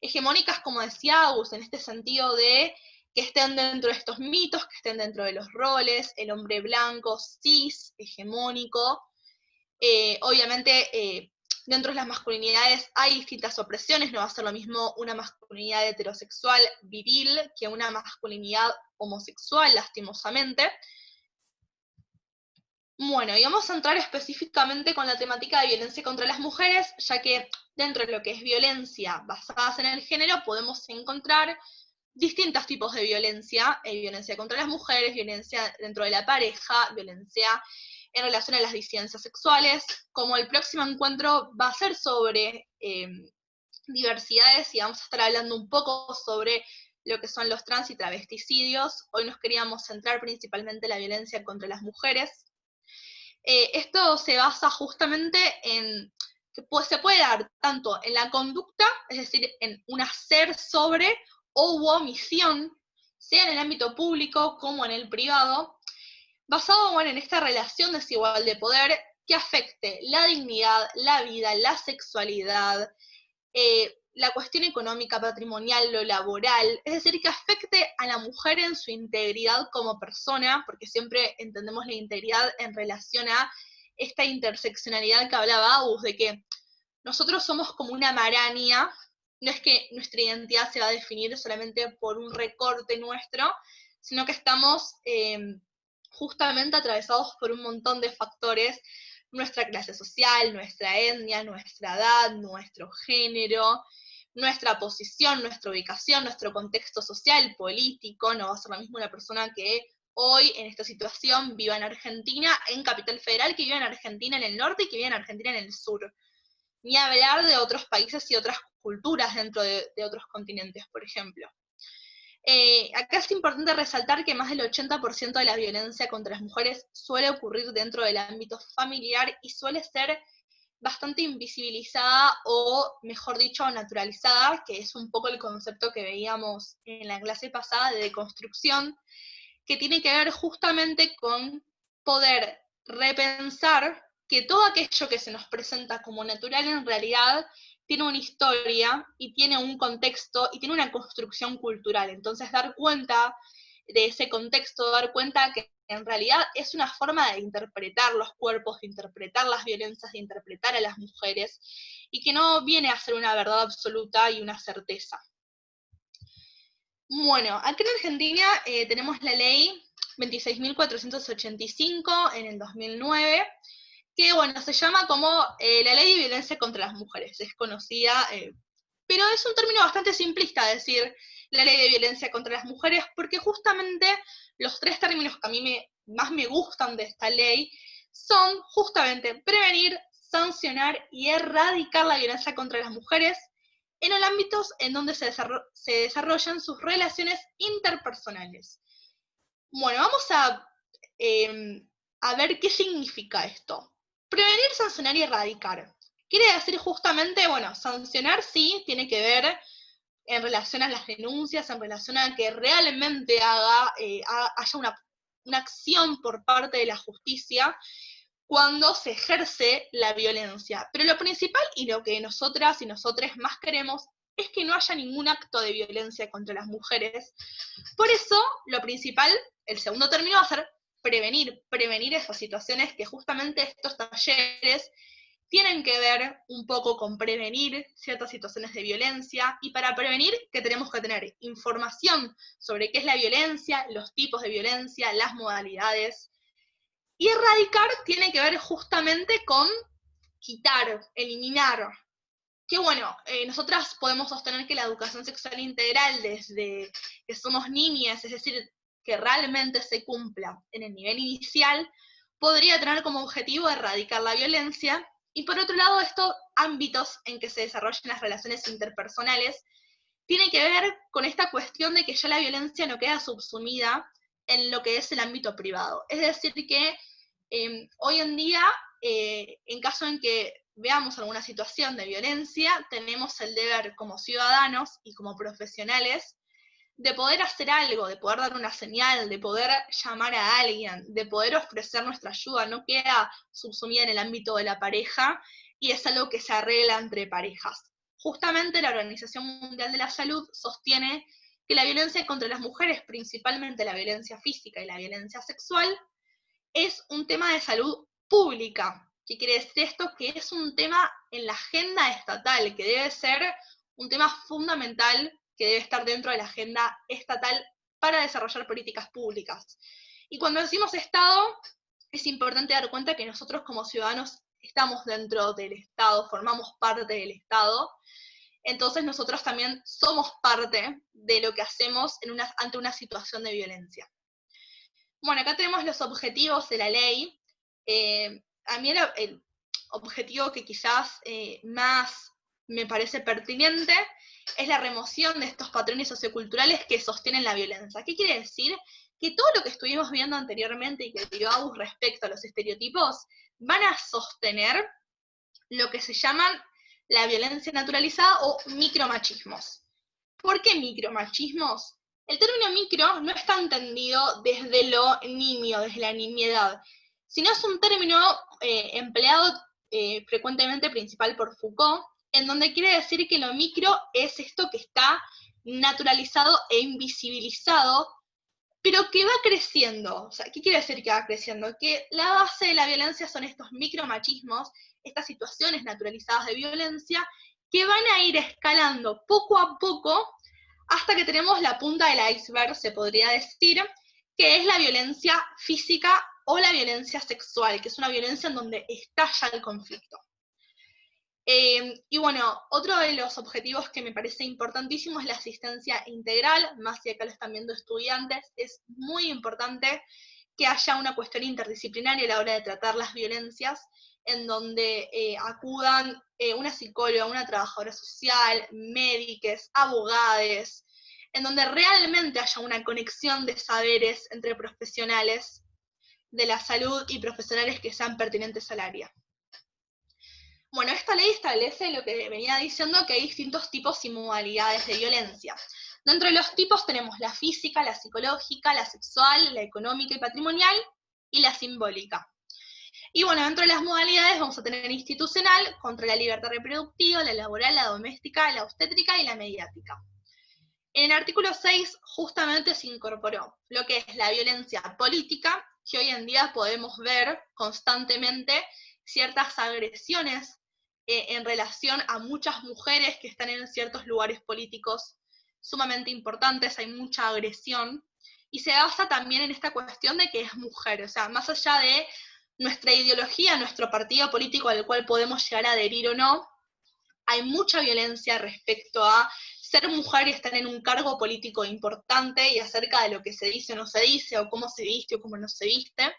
Hegemónicas, como decía Agus, en este sentido de que estén dentro de estos mitos, que estén dentro de los roles, el hombre blanco, cis, hegemónico. Obviamente, dentro de las masculinidades hay distintas opresiones, no va a ser lo mismo una masculinidad heterosexual viril que una masculinidad homosexual, lastimosamente. Bueno, y vamos a entrar específicamente con la temática de violencia contra las mujeres, ya que dentro de lo que es violencia basadas en el género podemos encontrar distintos tipos de violencia, violencia contra las mujeres, violencia dentro de la pareja, violencia en relación a las disidencias sexuales. Como el próximo encuentro va a ser sobre diversidades y vamos a estar hablando un poco sobre lo que son los trans y travesticidios, hoy nos queríamos centrar principalmente en la violencia contra las mujeres. Esto se basa justamente en que se puede dar tanto en la conducta, es decir, en un hacer sobre o omisión, sea en el ámbito público como en el privado, basado en esta relación desigual de poder que afecte la dignidad, la vida, la sexualidad, la cuestión económica, patrimonial, lo laboral, es decir, que afecte a la mujer en su integridad como persona, porque siempre entendemos la integridad en relación a esta interseccionalidad que hablaba Agus, de que nosotros somos como una maraña, no es que nuestra identidad se va a definir solamente por un recorte nuestro, sino que estamos justamente atravesados por un montón de factores, nuestra clase social, nuestra etnia, nuestra edad, nuestro género, nuestra posición, nuestra ubicación, nuestro contexto social, político. No va a ser lo mismo una persona que hoy en esta situación viva en Argentina, en Capital Federal, que viva en Argentina en el norte y que viva en Argentina en el sur. Ni hablar de otros países y otras culturas dentro de otros continentes, por ejemplo. Acá es importante resaltar que más del 80% de la violencia contra las mujeres suele ocurrir dentro del ámbito familiar y suele ser bastante invisibilizada o, mejor dicho, naturalizada, que es un poco el concepto que veíamos en la clase pasada de deconstrucción, que tiene que ver justamente con poder repensar que todo aquello que se nos presenta como natural en realidad tiene una historia y tiene un contexto y tiene una construcción cultural. Entonces dar cuenta de ese contexto, dar cuenta que en realidad es una forma de interpretar los cuerpos, de interpretar las violencias, de interpretar a las mujeres, y que no viene a ser una verdad absoluta y una certeza. Bueno, acá en Argentina tenemos la ley 26.485 en el 2009, que bueno, se llama como la ley de violencia contra las mujeres, es conocida, pero es un término bastante simplista decir la ley de violencia contra las mujeres, porque justamente los tres términos que a mí más me gustan de esta ley son justamente prevenir, sancionar y erradicar la violencia contra las mujeres en los ámbitos en donde se desarrollan sus relaciones interpersonales. Bueno, vamos a ver qué significa esto. Prevenir, sancionar y erradicar. Quiere decir justamente, bueno, sancionar sí, tiene que ver en relación a las denuncias, en relación a que realmente haya una acción por parte de la justicia cuando se ejerce la violencia. Pero lo principal y lo que nosotras y nosotros más queremos es que no haya ningún acto de violencia contra las mujeres. Por eso, lo principal, el segundo término va a ser prevenir esas situaciones, que justamente estos talleres tienen que ver un poco con prevenir ciertas situaciones de violencia, y para prevenir, ¿qué tenemos que tener? Información sobre qué es la violencia, los tipos de violencia, las modalidades. Y erradicar tiene que ver justamente con quitar, eliminar. que bueno, nosotras podemos sostener que la educación sexual integral desde que somos niñas, es decir, que realmente se cumpla en el nivel inicial, podría tener como objetivo erradicar la violencia, y por otro lado, estos ámbitos en que se desarrollan las relaciones interpersonales tiene que ver con esta cuestión de que ya la violencia no queda subsumida en lo que es el ámbito privado. Es decir, que hoy en día, en caso en que veamos alguna situación de violencia, tenemos el deber como ciudadanos y como profesionales de poder hacer algo, de poder dar una señal, de poder llamar a alguien, de poder ofrecer nuestra ayuda. No queda subsumida en el ámbito de la pareja y es algo que se arregla entre parejas. Justamente la Organización Mundial de la Salud sostiene que la violencia contra las mujeres, principalmente la violencia física y la violencia sexual, es un tema de salud pública. ¿Qué quiere decir esto? Que es un tema en la agenda estatal, que debe ser un tema fundamental que debe estar dentro de la agenda estatal para desarrollar políticas públicas. Y cuando decimos Estado, es importante dar cuenta que nosotros como ciudadanos estamos dentro del Estado, formamos parte del Estado, entonces nosotros también somos parte de lo que hacemos ante una situación de violencia. Bueno, acá tenemos los objetivos de la ley. A mí el objetivo que quizás más me parece pertinente es la remoción de estos patrones socioculturales que sostienen la violencia. ¿Qué quiere decir? Que todo lo que estuvimos viendo anteriormente y que dio Agus respecto a los estereotipos van a sostener lo que se llaman la violencia naturalizada o micromachismos. ¿Por qué micromachismos? El término micro no está entendido desde lo nimio, desde la nimiedad, sino es un término empleado frecuentemente principal por Foucault, en donde quiere decir que lo micro es esto que está naturalizado e invisibilizado, pero que va creciendo. O sea, ¿qué quiere decir que va creciendo? Que la base de la violencia son estos micromachismos, estas situaciones naturalizadas de violencia, que van a ir escalando poco a poco hasta que tenemos la punta del iceberg, se podría decir, que es la violencia física o la violencia sexual, que es una violencia en donde estalla el conflicto. Y bueno, otro de los objetivos que me parece importantísimo es la asistencia integral, más si acá lo están viendo estudiantes, es muy importante que haya una cuestión interdisciplinaria a la hora de tratar las violencias, en donde acudan una psicóloga, una trabajadora social, médicos, abogados, en donde realmente haya una conexión de saberes entre profesionales de la salud y profesionales que sean pertinentes al área. Bueno, esta ley establece lo que venía diciendo, que hay distintos tipos y modalidades de violencia. Dentro de los tipos tenemos la física, la psicológica, la sexual, la económica y patrimonial, y la simbólica. Y bueno, dentro de las modalidades vamos a tener institucional, contra la libertad reproductiva, la laboral, la doméstica, la obstétrica y la mediática. En el artículo 6 justamente se incorporó lo que es la violencia política, que hoy en día podemos ver constantemente ciertas agresiones en relación a muchas mujeres que están en ciertos lugares políticos sumamente importantes, hay mucha agresión, y se basa también en esta cuestión de que es mujer, o sea, más allá de nuestra ideología, nuestro partido político al cual podemos llegar a adherir o no, hay mucha violencia respecto a ser mujer y estar en un cargo político importante y acerca de lo que se dice o no se dice, o cómo se viste o cómo no se viste.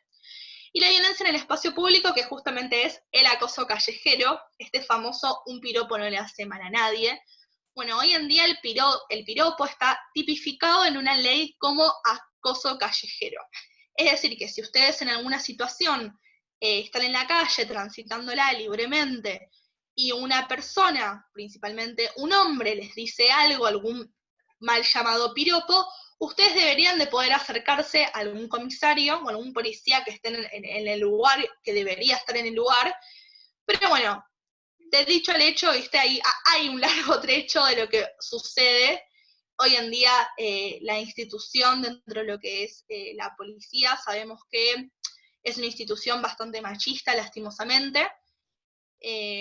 Y la violencia en el espacio público, que justamente es el acoso callejero, este famoso un piropo no le hace mal a nadie. Bueno, hoy en día el piropo está tipificado en una ley como acoso callejero. Es decir, que si ustedes en alguna situación están en la calle transitándola libremente y una persona, principalmente un hombre, les dice algo, algún mal llamado piropo, ustedes deberían de poder acercarse a algún comisario o algún policía que esté en el lugar, que debería estar en el lugar. Pero bueno, de dicho al hecho, ¿viste? Hay un largo trecho de lo que sucede. Hoy en día la institución dentro de lo que es la policía, sabemos que es una institución bastante machista, lastimosamente.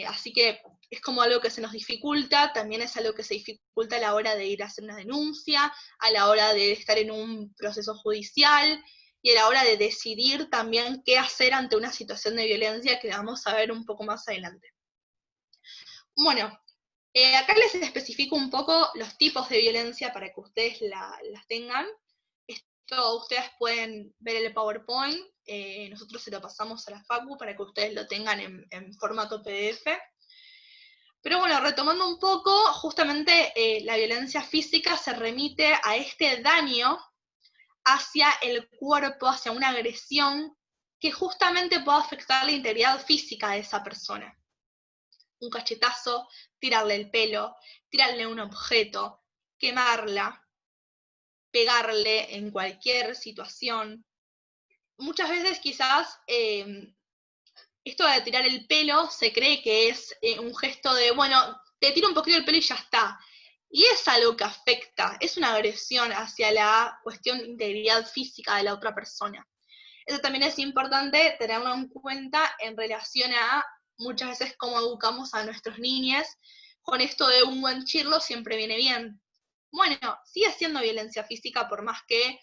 Así que es como algo que se nos dificulta, también es algo que se dificulta a la hora de ir a hacer una denuncia, a la hora de estar en un proceso judicial, y a la hora de decidir también qué hacer ante una situación de violencia que vamos a ver un poco más adelante. Bueno, Acá les especifico un poco los tipos de violencia para que ustedes las tengan. Esto ustedes pueden ver el PowerPoint, nosotros se lo pasamos a la Facu para que ustedes lo tengan en formato PDF. Pero bueno, retomando un poco, justamente la violencia física se remite a este daño hacia el cuerpo, hacia una agresión que justamente puede afectar la integridad física de esa persona. Un cachetazo, tirarle el pelo, tirarle un objeto, quemarla, pegarle en cualquier situación. Muchas veces quizás esto de tirar el pelo se cree que es un gesto de, bueno, te tiro un poquito el pelo y ya está. Y es algo que afecta, es una agresión hacia la cuestión de integridad física de la otra persona. Eso también es importante tenerlo en cuenta en relación a muchas veces cómo educamos a nuestros niños. Con esto de un buen chirlo siempre viene bien. Bueno, sigue siendo violencia física por más que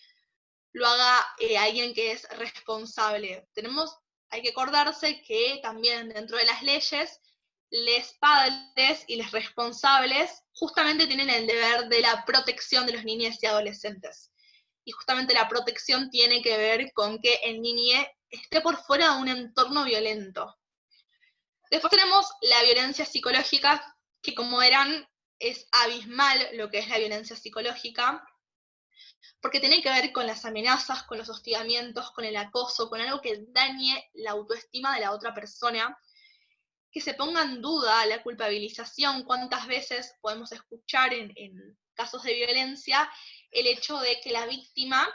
lo haga alguien que es responsable. Hay que acordarse que también dentro de las leyes, los padres y los responsables justamente tienen el deber de la protección de los niños y adolescentes. Y justamente la protección tiene que ver con que el niño esté por fuera de un entorno violento. Después tenemos la violencia psicológica, que como verán es abismal lo que es la violencia psicológica, porque tiene que ver con las amenazas, con los hostigamientos, con el acoso, con algo que dañe la autoestima de la otra persona, que se ponga en duda la culpabilización. ¿Cuántas veces podemos escuchar en casos de violencia el hecho de que la víctima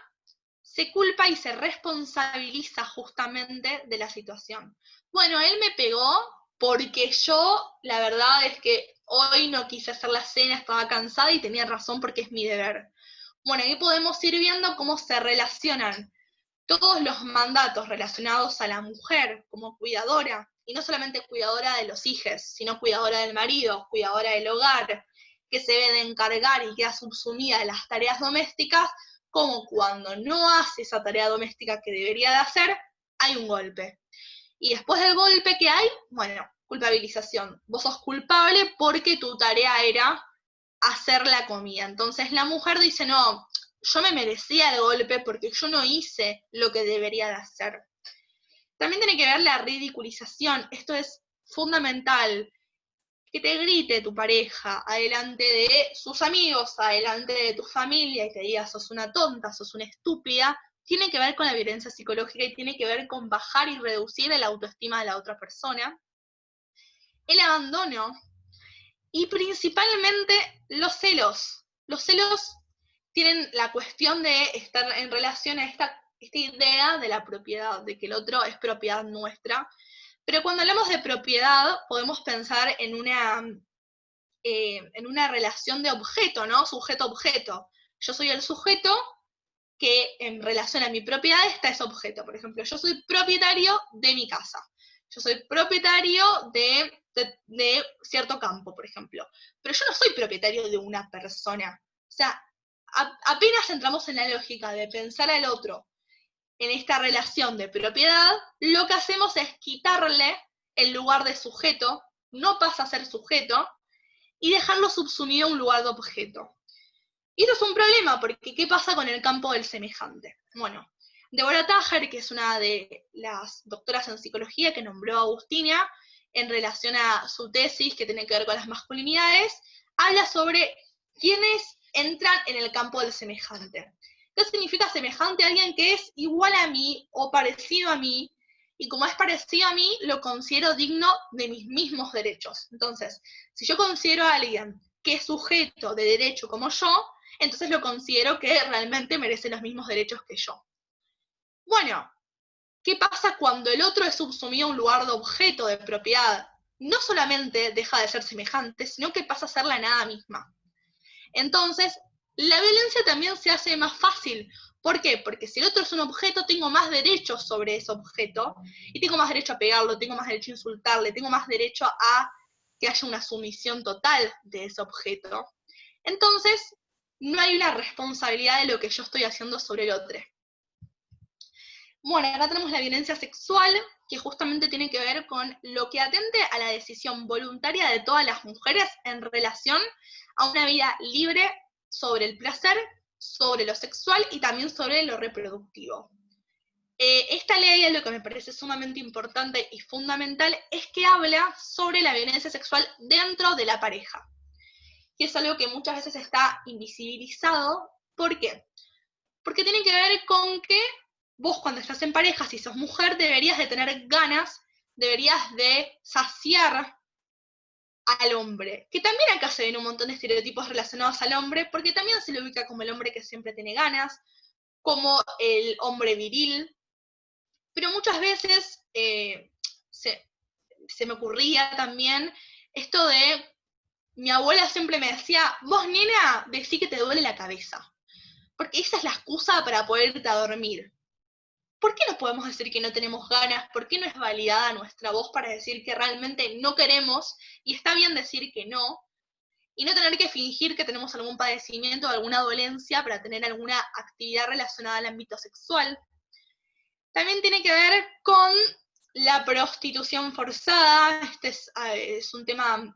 se culpa y se responsabiliza justamente de la situación? Bueno, él me pegó porque yo, la verdad es que hoy no quise hacer la cena, estaba cansada y tenía razón porque es mi deber. Bueno, ahí podemos ir viendo cómo se relacionan todos los mandatos relacionados a la mujer como cuidadora, y no solamente cuidadora de los hijos, sino cuidadora del marido, cuidadora del hogar, que se debe de encargar y queda subsumida de las tareas domésticas, como cuando no hace esa tarea doméstica que debería de hacer, hay un golpe. Y después del golpe que hay, bueno, culpabilización. Vos sos culpable porque tu tarea era hacer la comida. Entonces la mujer dice, no, yo me merecía el golpe porque yo no hice lo que debería de hacer. También tiene que ver la ridiculización. Esto es fundamental. Que te grite tu pareja adelante de sus amigos, adelante de tu familia y te diga sos una tonta, sos una estúpida, tiene que ver con la violencia psicológica y tiene que ver con bajar y reducir la autoestima de la otra persona. El abandono y principalmente los celos. Los celos tienen la cuestión de estar en relación a esta idea de la propiedad, de que el otro es propiedad nuestra. Pero cuando hablamos de propiedad, podemos pensar en una relación de objeto, ¿no? Sujeto-objeto. Yo soy el sujeto que en relación a mi propiedad está ese objeto. Por ejemplo, yo soy propietario de mi casa. Yo soy propietario de cierto campo, por ejemplo. Pero yo no soy propietario de una persona. O sea, apenas entramos en la lógica de pensar al otro en esta relación de propiedad, lo que hacemos es quitarle el lugar de sujeto, no pasa a ser sujeto, y dejarlo subsumido a un lugar de objeto. Y esto es un problema, porque ¿qué pasa con el campo del semejante? Bueno, Deborah Tager, que es una de las doctoras en psicología que nombró a Agustina en relación a su tesis que tiene que ver con las masculinidades, habla sobre quiénes entran en el campo del semejante. ¿Qué significa semejante? Alguien que es igual a mí o parecido a mí, y como es parecido a mí, lo considero digno de mis mismos derechos. Entonces, si yo considero a alguien que es sujeto de derecho como yo, entonces lo considero que realmente merece los mismos derechos que yo. Bueno, ¿qué pasa cuando el otro es subsumido a un lugar de objeto de propiedad? No solamente deja de ser semejante, sino que pasa a ser la nada misma. Entonces, la violencia también se hace más fácil. ¿Por qué? Porque si el otro es un objeto, tengo más derechos sobre ese objeto, y tengo más derecho a pegarlo, tengo más derecho a insultarle, tengo más derecho a que haya una sumisión total de ese objeto. Entonces, no hay una responsabilidad de lo que yo estoy haciendo sobre el otro. Bueno, acá tenemos la violencia sexual, que justamente tiene que ver con lo que atente a la decisión voluntaria de todas las mujeres en relación a una vida libre sobre el placer, sobre lo sexual y también sobre lo reproductivo. Esta ley, lo que me parece sumamente importante y fundamental, es que habla sobre la violencia sexual dentro de la pareja, que es algo que muchas veces está invisibilizado. ¿Por qué? Porque tiene que ver con que vos cuando estás en pareja, si sos mujer, deberías de tener ganas, deberías de saciar al hombre. Que también acá se ven un montón de estereotipos relacionados al hombre, porque también se le ubica como el hombre que siempre tiene ganas, como el hombre viril, pero muchas veces se me ocurría también esto de, mi abuela siempre me decía, vos nena, decí que te duele la cabeza, porque esa es la excusa para poder irte a dormir. ¿Por qué no podemos decir que no tenemos ganas? ¿Por qué no es validada nuestra voz para decir que realmente no queremos? Y está bien decir que no, y no tener que fingir que tenemos algún padecimiento o alguna dolencia para tener alguna actividad relacionada al ámbito sexual. También tiene que ver con la prostitución forzada. Este es un tema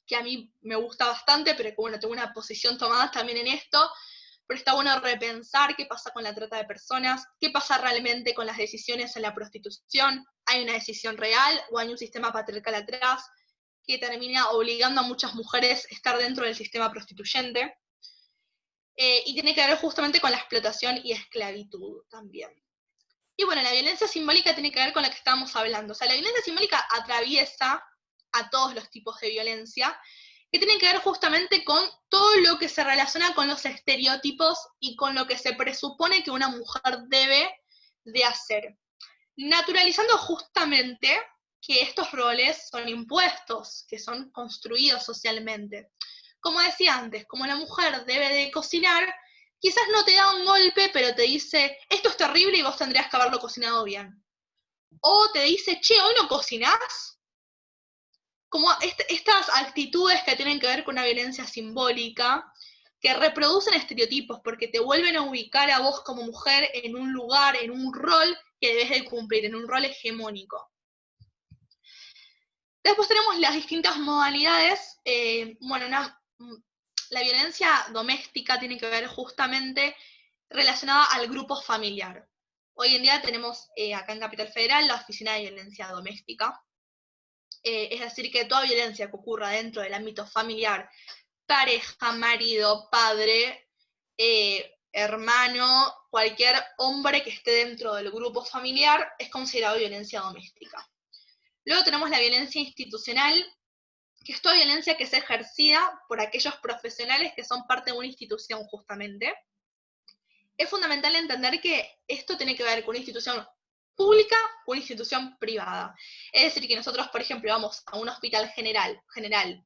que a mí me gusta bastante, pero que bueno, tengo una posición tomada también en esto. Pero está bueno repensar qué pasa con la trata de personas, qué pasa realmente con las decisiones en la prostitución. ¿Hay una decisión real o hay un sistema patriarcal atrás que termina obligando a muchas mujeres a estar dentro del sistema prostituyente? Y tiene que ver justamente con la explotación y esclavitud también. Y bueno, la violencia simbólica tiene que ver con la que estábamos hablando. O sea, la violencia simbólica atraviesa a todos los tipos de violencia, que tienen que ver justamente con todo lo que se relaciona con los estereotipos y con lo que se presupone que una mujer debe de hacer. Naturalizando justamente que estos roles son impuestos, que son construidos socialmente. Como decía antes, como la mujer debe de cocinar, quizás no te da un golpe, pero te dice, esto es terrible y vos tendrías que haberlo cocinado bien. O te dice, che, ¿hoy no cocinás? Como estas actitudes que tienen que ver con una violencia simbólica, que reproducen estereotipos, porque te vuelven a ubicar a vos como mujer en un lugar, en un rol que debes de cumplir, en un rol hegemónico. Después tenemos las distintas modalidades. La violencia doméstica tiene que ver justamente relacionada al grupo familiar. Hoy en día tenemos acá en Capital Federal la Oficina de Violencia Doméstica. Es decir, que toda violencia que ocurra dentro del ámbito familiar, pareja, marido, padre, hermano, cualquier hombre que esté dentro del grupo familiar es considerado violencia doméstica. Luego tenemos la violencia institucional, que es toda violencia que es ejercida por aquellos profesionales que son parte de una institución justamente. Es fundamental entender que esto tiene que ver con una institución pública o una institución privada. Es decir, que nosotros, por ejemplo, vamos a un hospital general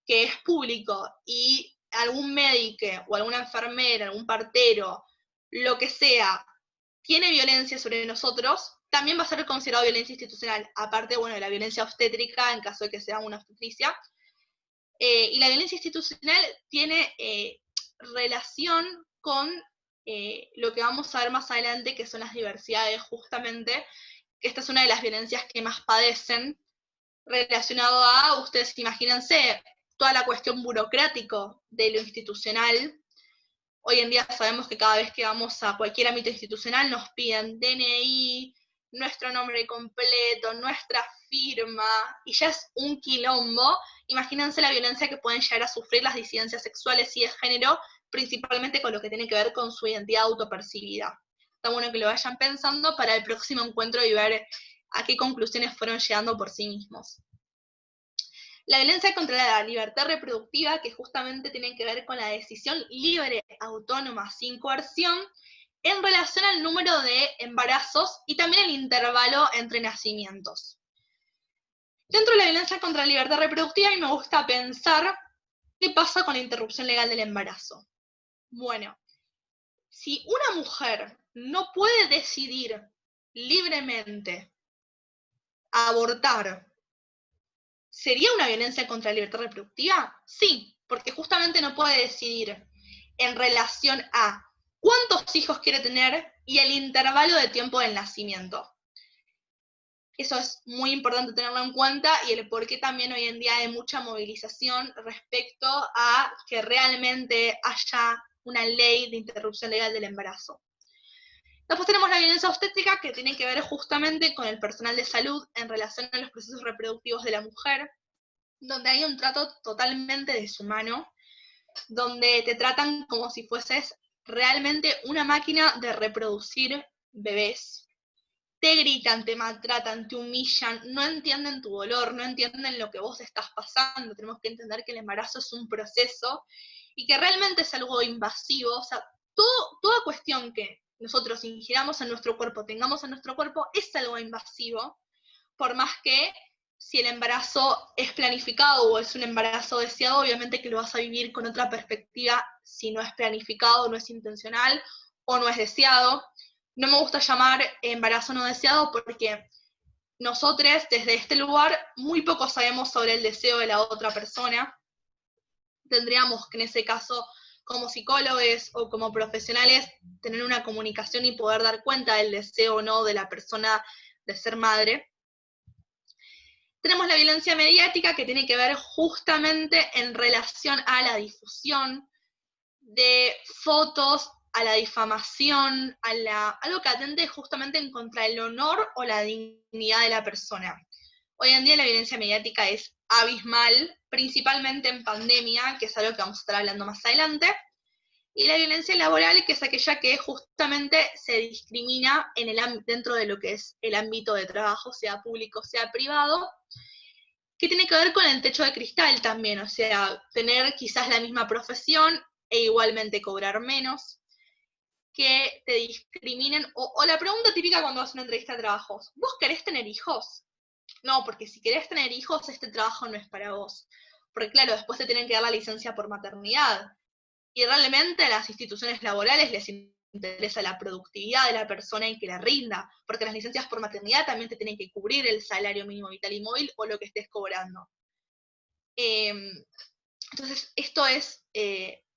que es público y algún médico o alguna enfermera, algún partero, lo que sea, tiene violencia sobre nosotros, también va a ser considerado violencia institucional, aparte, bueno, de la violencia obstétrica en caso de que sea una obstetricia. Y la violencia institucional tiene relación con lo que vamos a ver más adelante, que son las diversidades, justamente, que esta es una de las violencias que más padecen, relacionado a, ustedes imagínense, toda la cuestión burocrático de lo institucional. Hoy en día sabemos que cada vez que vamos a cualquier ámbito institucional nos piden DNI, nuestro nombre completo, nuestra firma, y ya es un quilombo. Imagínense la violencia que pueden llegar a sufrir las disidencias sexuales y de género, principalmente con lo que tiene que ver con su identidad autopercibida. Está bueno que lo vayan pensando para el próximo encuentro y ver a qué conclusiones fueron llegando por sí mismos. La violencia contra la libertad reproductiva, que justamente tiene que ver con la decisión libre, autónoma, sin coerción, en relación al número de embarazos y también el intervalo entre nacimientos. Dentro de la violencia contra la libertad reproductiva, a mí me gusta pensar qué pasa con la interrupción legal del embarazo. Bueno, si una mujer no puede decidir libremente abortar, ¿sería una violencia contra la libertad reproductiva? Sí, porque justamente no puede decidir en relación a cuántos hijos quiere tener y el intervalo de tiempo del nacimiento. Eso es muy importante tenerlo en cuenta y el por qué también hoy en día hay mucha movilización respecto a que realmente haya una ley de interrupción legal del embarazo. Después tenemos la violencia obstétrica, que tiene que ver justamente con el personal de salud en relación a los procesos reproductivos de la mujer, donde hay un trato totalmente deshumano, donde te tratan como si fueses realmente una máquina de reproducir bebés. Te gritan, te maltratan, te humillan, no entienden tu dolor, no entienden lo que vos estás pasando. Tenemos que entender que el embarazo es un proceso y que realmente es algo invasivo. O sea, toda cuestión que nosotros ingiramos en nuestro cuerpo, tengamos en nuestro cuerpo, es algo invasivo, por más que si el embarazo es planificado o es un embarazo deseado, obviamente que lo vas a vivir con otra perspectiva si no es planificado, no es intencional o no es deseado. No me gusta llamar embarazo no deseado porque nosotros desde este lugar muy poco sabemos sobre el deseo de la otra persona. Tendríamos que en ese caso, como psicólogos o como profesionales, tener una comunicación y poder dar cuenta del deseo o no de la persona de ser madre. Tenemos la violencia mediática, que tiene que ver justamente en relación a la difusión de fotos, a la difamación, algo que atente justamente en contra del honor o la dignidad de la persona. Hoy en día la violencia mediática es abismal, principalmente en pandemia, que es algo que vamos a estar hablando más adelante, y la violencia laboral, que es aquella que justamente se discrimina dentro de lo que es el ámbito de trabajo, sea público, sea privado, que tiene que ver con el techo de cristal también, o sea, tener quizás la misma profesión e igualmente cobrar menos, que te discriminen, o la pregunta típica cuando vas a una entrevista de trabajos, ¿vos querés tener hijos? No, porque si querés tener hijos, este trabajo no es para vos. Porque claro, después te tienen que dar la licencia por maternidad. Y realmente a las instituciones laborales les interesa la productividad de la persona y que la rinda, porque las licencias por maternidad también te tienen que cubrir el salario mínimo vital y móvil o lo que estés cobrando. Entonces, esto es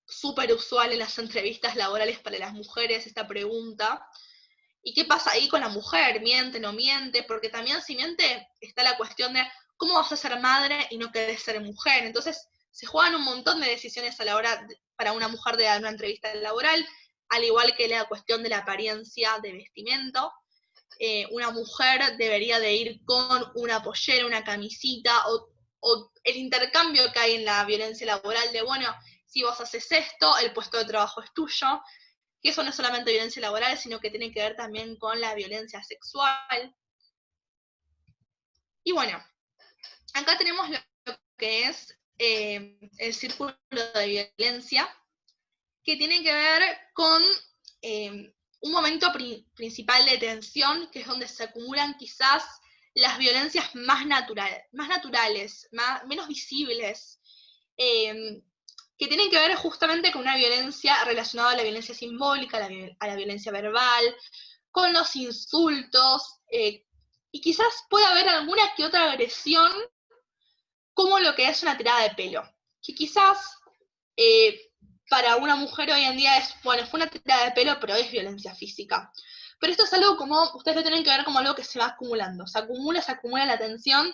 súper usual en las entrevistas laborales para las mujeres, esta pregunta. ¿Y qué pasa ahí con la mujer? ¿Miente, no miente? Porque también si miente está la cuestión de cómo vas a ser madre y no querés ser mujer. Entonces, se juegan un montón de decisiones a la hora para una mujer de dar una entrevista laboral, al igual que la cuestión de la apariencia de vestimento. Una mujer debería de ir con una pollera, una camisita, o el intercambio que hay en la violencia laboral de, bueno, si vos haces esto, el puesto de trabajo es tuyo, que eso no es solamente violencia laboral, sino que tiene que ver también con la violencia sexual. Y bueno, acá tenemos lo que es el círculo de violencia, que tiene que ver con un momento principal de tensión, que es donde se acumulan quizás las violencias más naturales, menos visibles, que tienen que ver justamente con una violencia relacionada a la violencia simbólica, a la violencia verbal, con los insultos, y quizás pueda haber alguna que otra agresión, como lo que es una tirada de pelo, que quizás para una mujer hoy en día es, bueno, fue una tirada de pelo, pero es violencia física. Pero esto es algo como, ustedes lo tienen que ver como algo que se va acumulando, se acumula la tensión,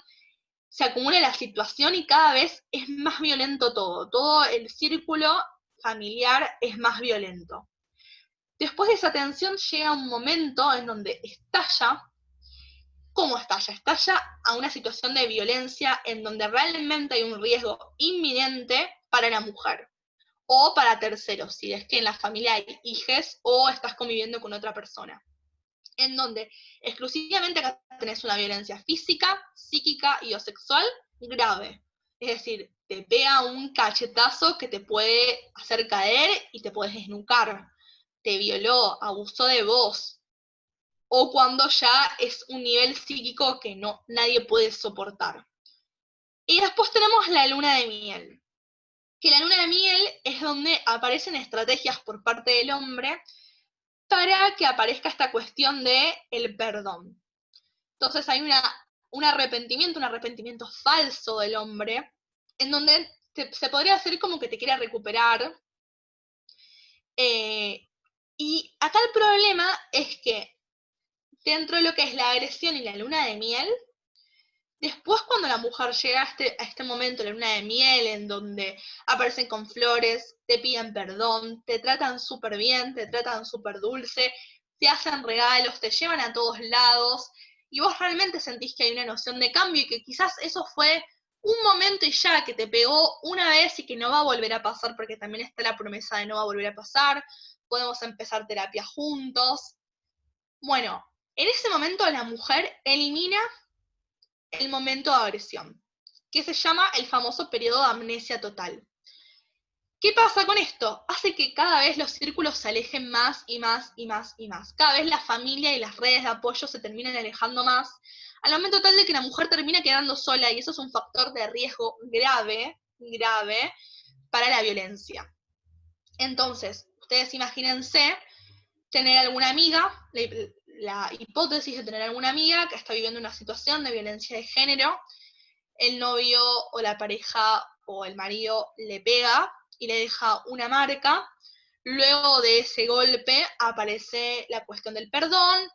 se acumula la situación y cada vez es más violento todo el círculo familiar es más violento. Después de esa tensión llega un momento en donde estalla. ¿Cómo estalla? Estalla a una situación de violencia en donde realmente hay un riesgo inminente para la mujer o para terceros, si es que en la familia hay hijes o estás conviviendo con otra persona, en donde exclusivamente acá tenés una violencia física, psíquica y o sexual grave. Es decir, te pega un cachetazo que te puede hacer caer y te puedes desnucar. Te violó, abusó de vos. O cuando ya es un nivel psíquico que nadie puede soportar. Y después tenemos la luna de miel. Que la luna de miel es donde aparecen estrategias por parte del hombre para que aparezca esta cuestión de el perdón. Entonces hay un arrepentimiento falso del hombre, en donde se podría hacer como que te quiera recuperar, Y acá el problema es que dentro de lo que es la agresión y la luna de miel, después cuando la mujer llega a este momento, la luna de miel, en donde aparecen con flores, te piden perdón, te tratan súper bien, te tratan súper dulce, te hacen regalos, te llevan a todos lados, y vos realmente sentís que hay una noción de cambio y que quizás eso fue un momento y ya que te pegó una vez y que no va a volver a pasar, porque también está la promesa de no va a volver a pasar, podemos empezar terapia juntos. Bueno, en ese momento la mujer elimina el momento de agresión, que se llama el famoso periodo de amnesia total. ¿Qué pasa con esto? Hace que cada vez los círculos se alejen más y más y más y más. Cada vez la familia y las redes de apoyo se terminan alejando más, al momento tal de que la mujer termina quedando sola, y eso es un factor de riesgo grave, grave, para la violencia. Entonces, ustedes imagínense tener alguna amiga, la hipótesis de tener alguna amiga que está viviendo una situación de violencia de género, el novio o la pareja o el marido le pega y le deja una marca. Luego de ese golpe aparece la cuestión del perdón.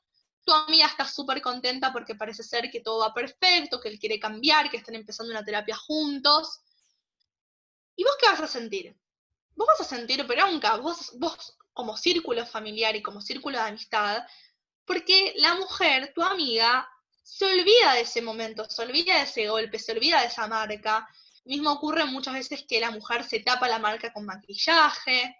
Tu amiga está súper contenta porque parece ser que todo va perfecto, que él quiere cambiar, que están empezando una terapia juntos. ¿Y vos qué vas a sentir? Vos vas a sentir bronca, vos como círculo familiar y como círculo de amistad, porque la mujer, tu amiga, se olvida de ese momento, se olvida de ese golpe, se olvida de esa marca. Mismo ocurre muchas veces que la mujer se tapa la marca con maquillaje.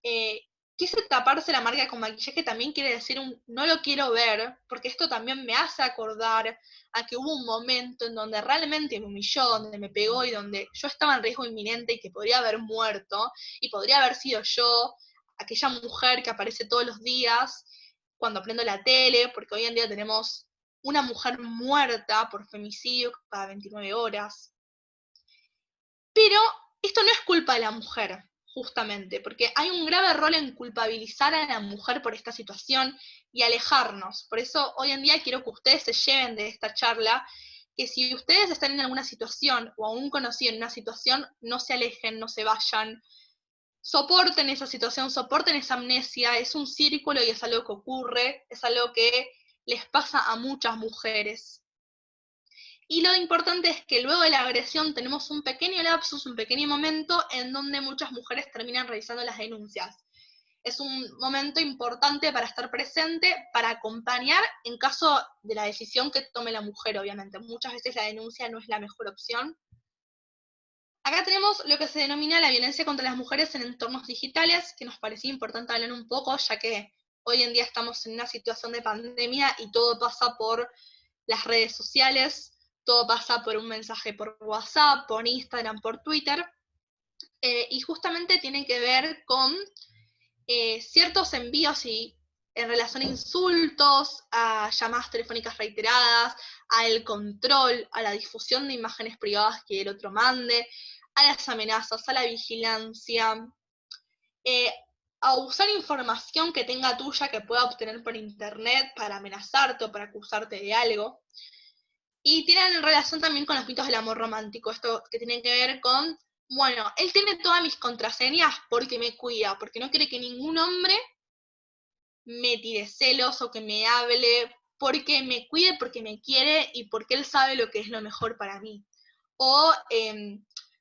Que ese taparse la marca con maquillaje también quiere decir un no lo quiero ver, porque esto también me hace acordar a que hubo un momento en donde realmente me humilló, donde me pegó y donde yo estaba en riesgo inminente y que podría haber muerto, y podría haber sido yo, aquella mujer que aparece todos los días cuando prendo la tele, porque hoy en día tenemos una mujer muerta por femicidio cada 29 horas. Pero esto no es culpa de la mujer, justamente, porque hay un grave rol en culpabilizar a la mujer por esta situación y alejarnos. Por eso hoy en día quiero que ustedes se lleven de esta charla que si ustedes están en alguna situación o aún conocido en una situación, no se alejen, no se vayan, soporten esa situación, soporten esa amnesia, es un círculo y es algo que ocurre, es algo que les pasa a muchas mujeres. Y lo importante es que luego de la agresión tenemos un pequeño lapsus, un pequeño momento en donde muchas mujeres terminan realizando las denuncias. Es un momento importante para estar presente, para acompañar en caso de la decisión que tome la mujer, obviamente. Muchas veces la denuncia no es la mejor opción. Acá tenemos lo que se denomina la violencia contra las mujeres en entornos digitales, que nos parecía importante hablar un poco, ya que hoy en día estamos en una situación de pandemia y todo pasa por las redes sociales, todo pasa por un mensaje por WhatsApp, por Instagram, por Twitter, y justamente tiene que ver con ciertos envíos y en relación a insultos, a llamadas telefónicas reiteradas, al control, a la difusión de imágenes privadas que el otro mande, a las amenazas, a la vigilancia, a usar información que tenga tuya que pueda obtener por internet para amenazarte o para acusarte de algo. Y tienen relación también con los mitos del amor romántico, esto que tiene que ver con, bueno, él tiene todas mis contraseñas porque me cuida, porque no quiere que ningún hombre me tire celos o que me hable, porque me cuide, porque me quiere y porque él sabe lo que es lo mejor para mí. O,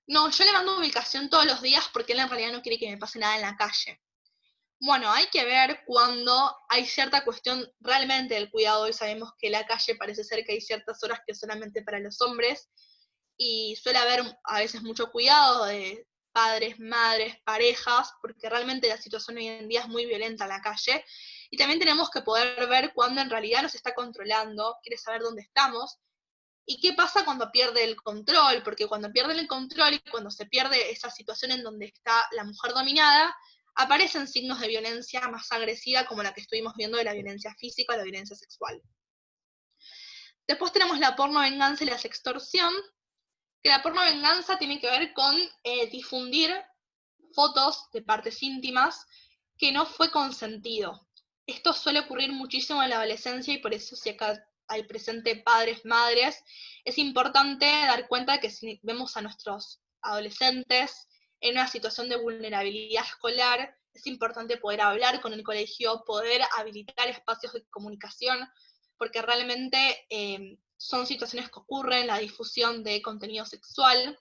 no, yo le mando ubicación todos los días porque él en realidad no quiere que me pase nada en la calle. Bueno, hay que ver cuando hay cierta cuestión realmente del cuidado, y sabemos que en la calle parece ser que hay ciertas horas que solamente para los hombres, y suele haber a veces mucho cuidado de padres, madres, parejas, porque realmente la situación hoy en día es muy violenta en la calle, y también tenemos que poder ver cuando en realidad nos está controlando, quiere saber dónde estamos, y qué pasa cuando pierde el control, porque cuando pierde el control y cuando se pierde esa situación en donde está la mujer dominada, aparecen signos de violencia más agresiva como la que estuvimos viendo de la violencia física o la violencia sexual. Después tenemos la porno venganza y la sextorsión, que la porno venganza tiene que ver con difundir fotos de partes íntimas que no fue consentido. Esto suele ocurrir muchísimo en la adolescencia y por eso si acá hay presente padres, madres, es importante dar cuenta de que si vemos a nuestros adolescentes en una situación de vulnerabilidad escolar, Es importante poder hablar con el colegio, poder habilitar espacios de comunicación, porque realmente son situaciones que ocurren, la difusión de contenido sexual.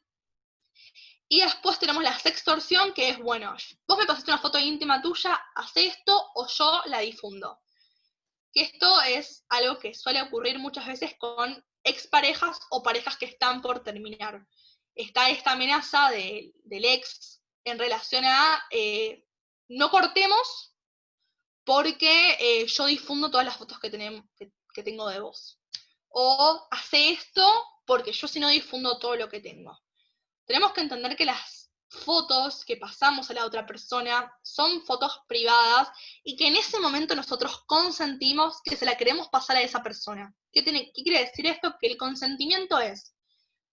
Y después tenemos la sextorsión, que es, bueno, vos me pasaste una foto íntima tuya, hacé esto o yo la difundo. Que esto es algo que suele ocurrir muchas veces con exparejas o parejas que están por terminar. Está esta amenaza del ex en relación a no cortemos porque yo difundo todas las fotos que tengo de vos. O hace esto porque yo si no difundo todo lo que tengo. Tenemos que entender que las fotos que pasamos a la otra persona son fotos privadas y que en ese momento nosotros consentimos que se la queremos pasar a esa persona. ¿Qué quiere decir esto? Que el consentimiento es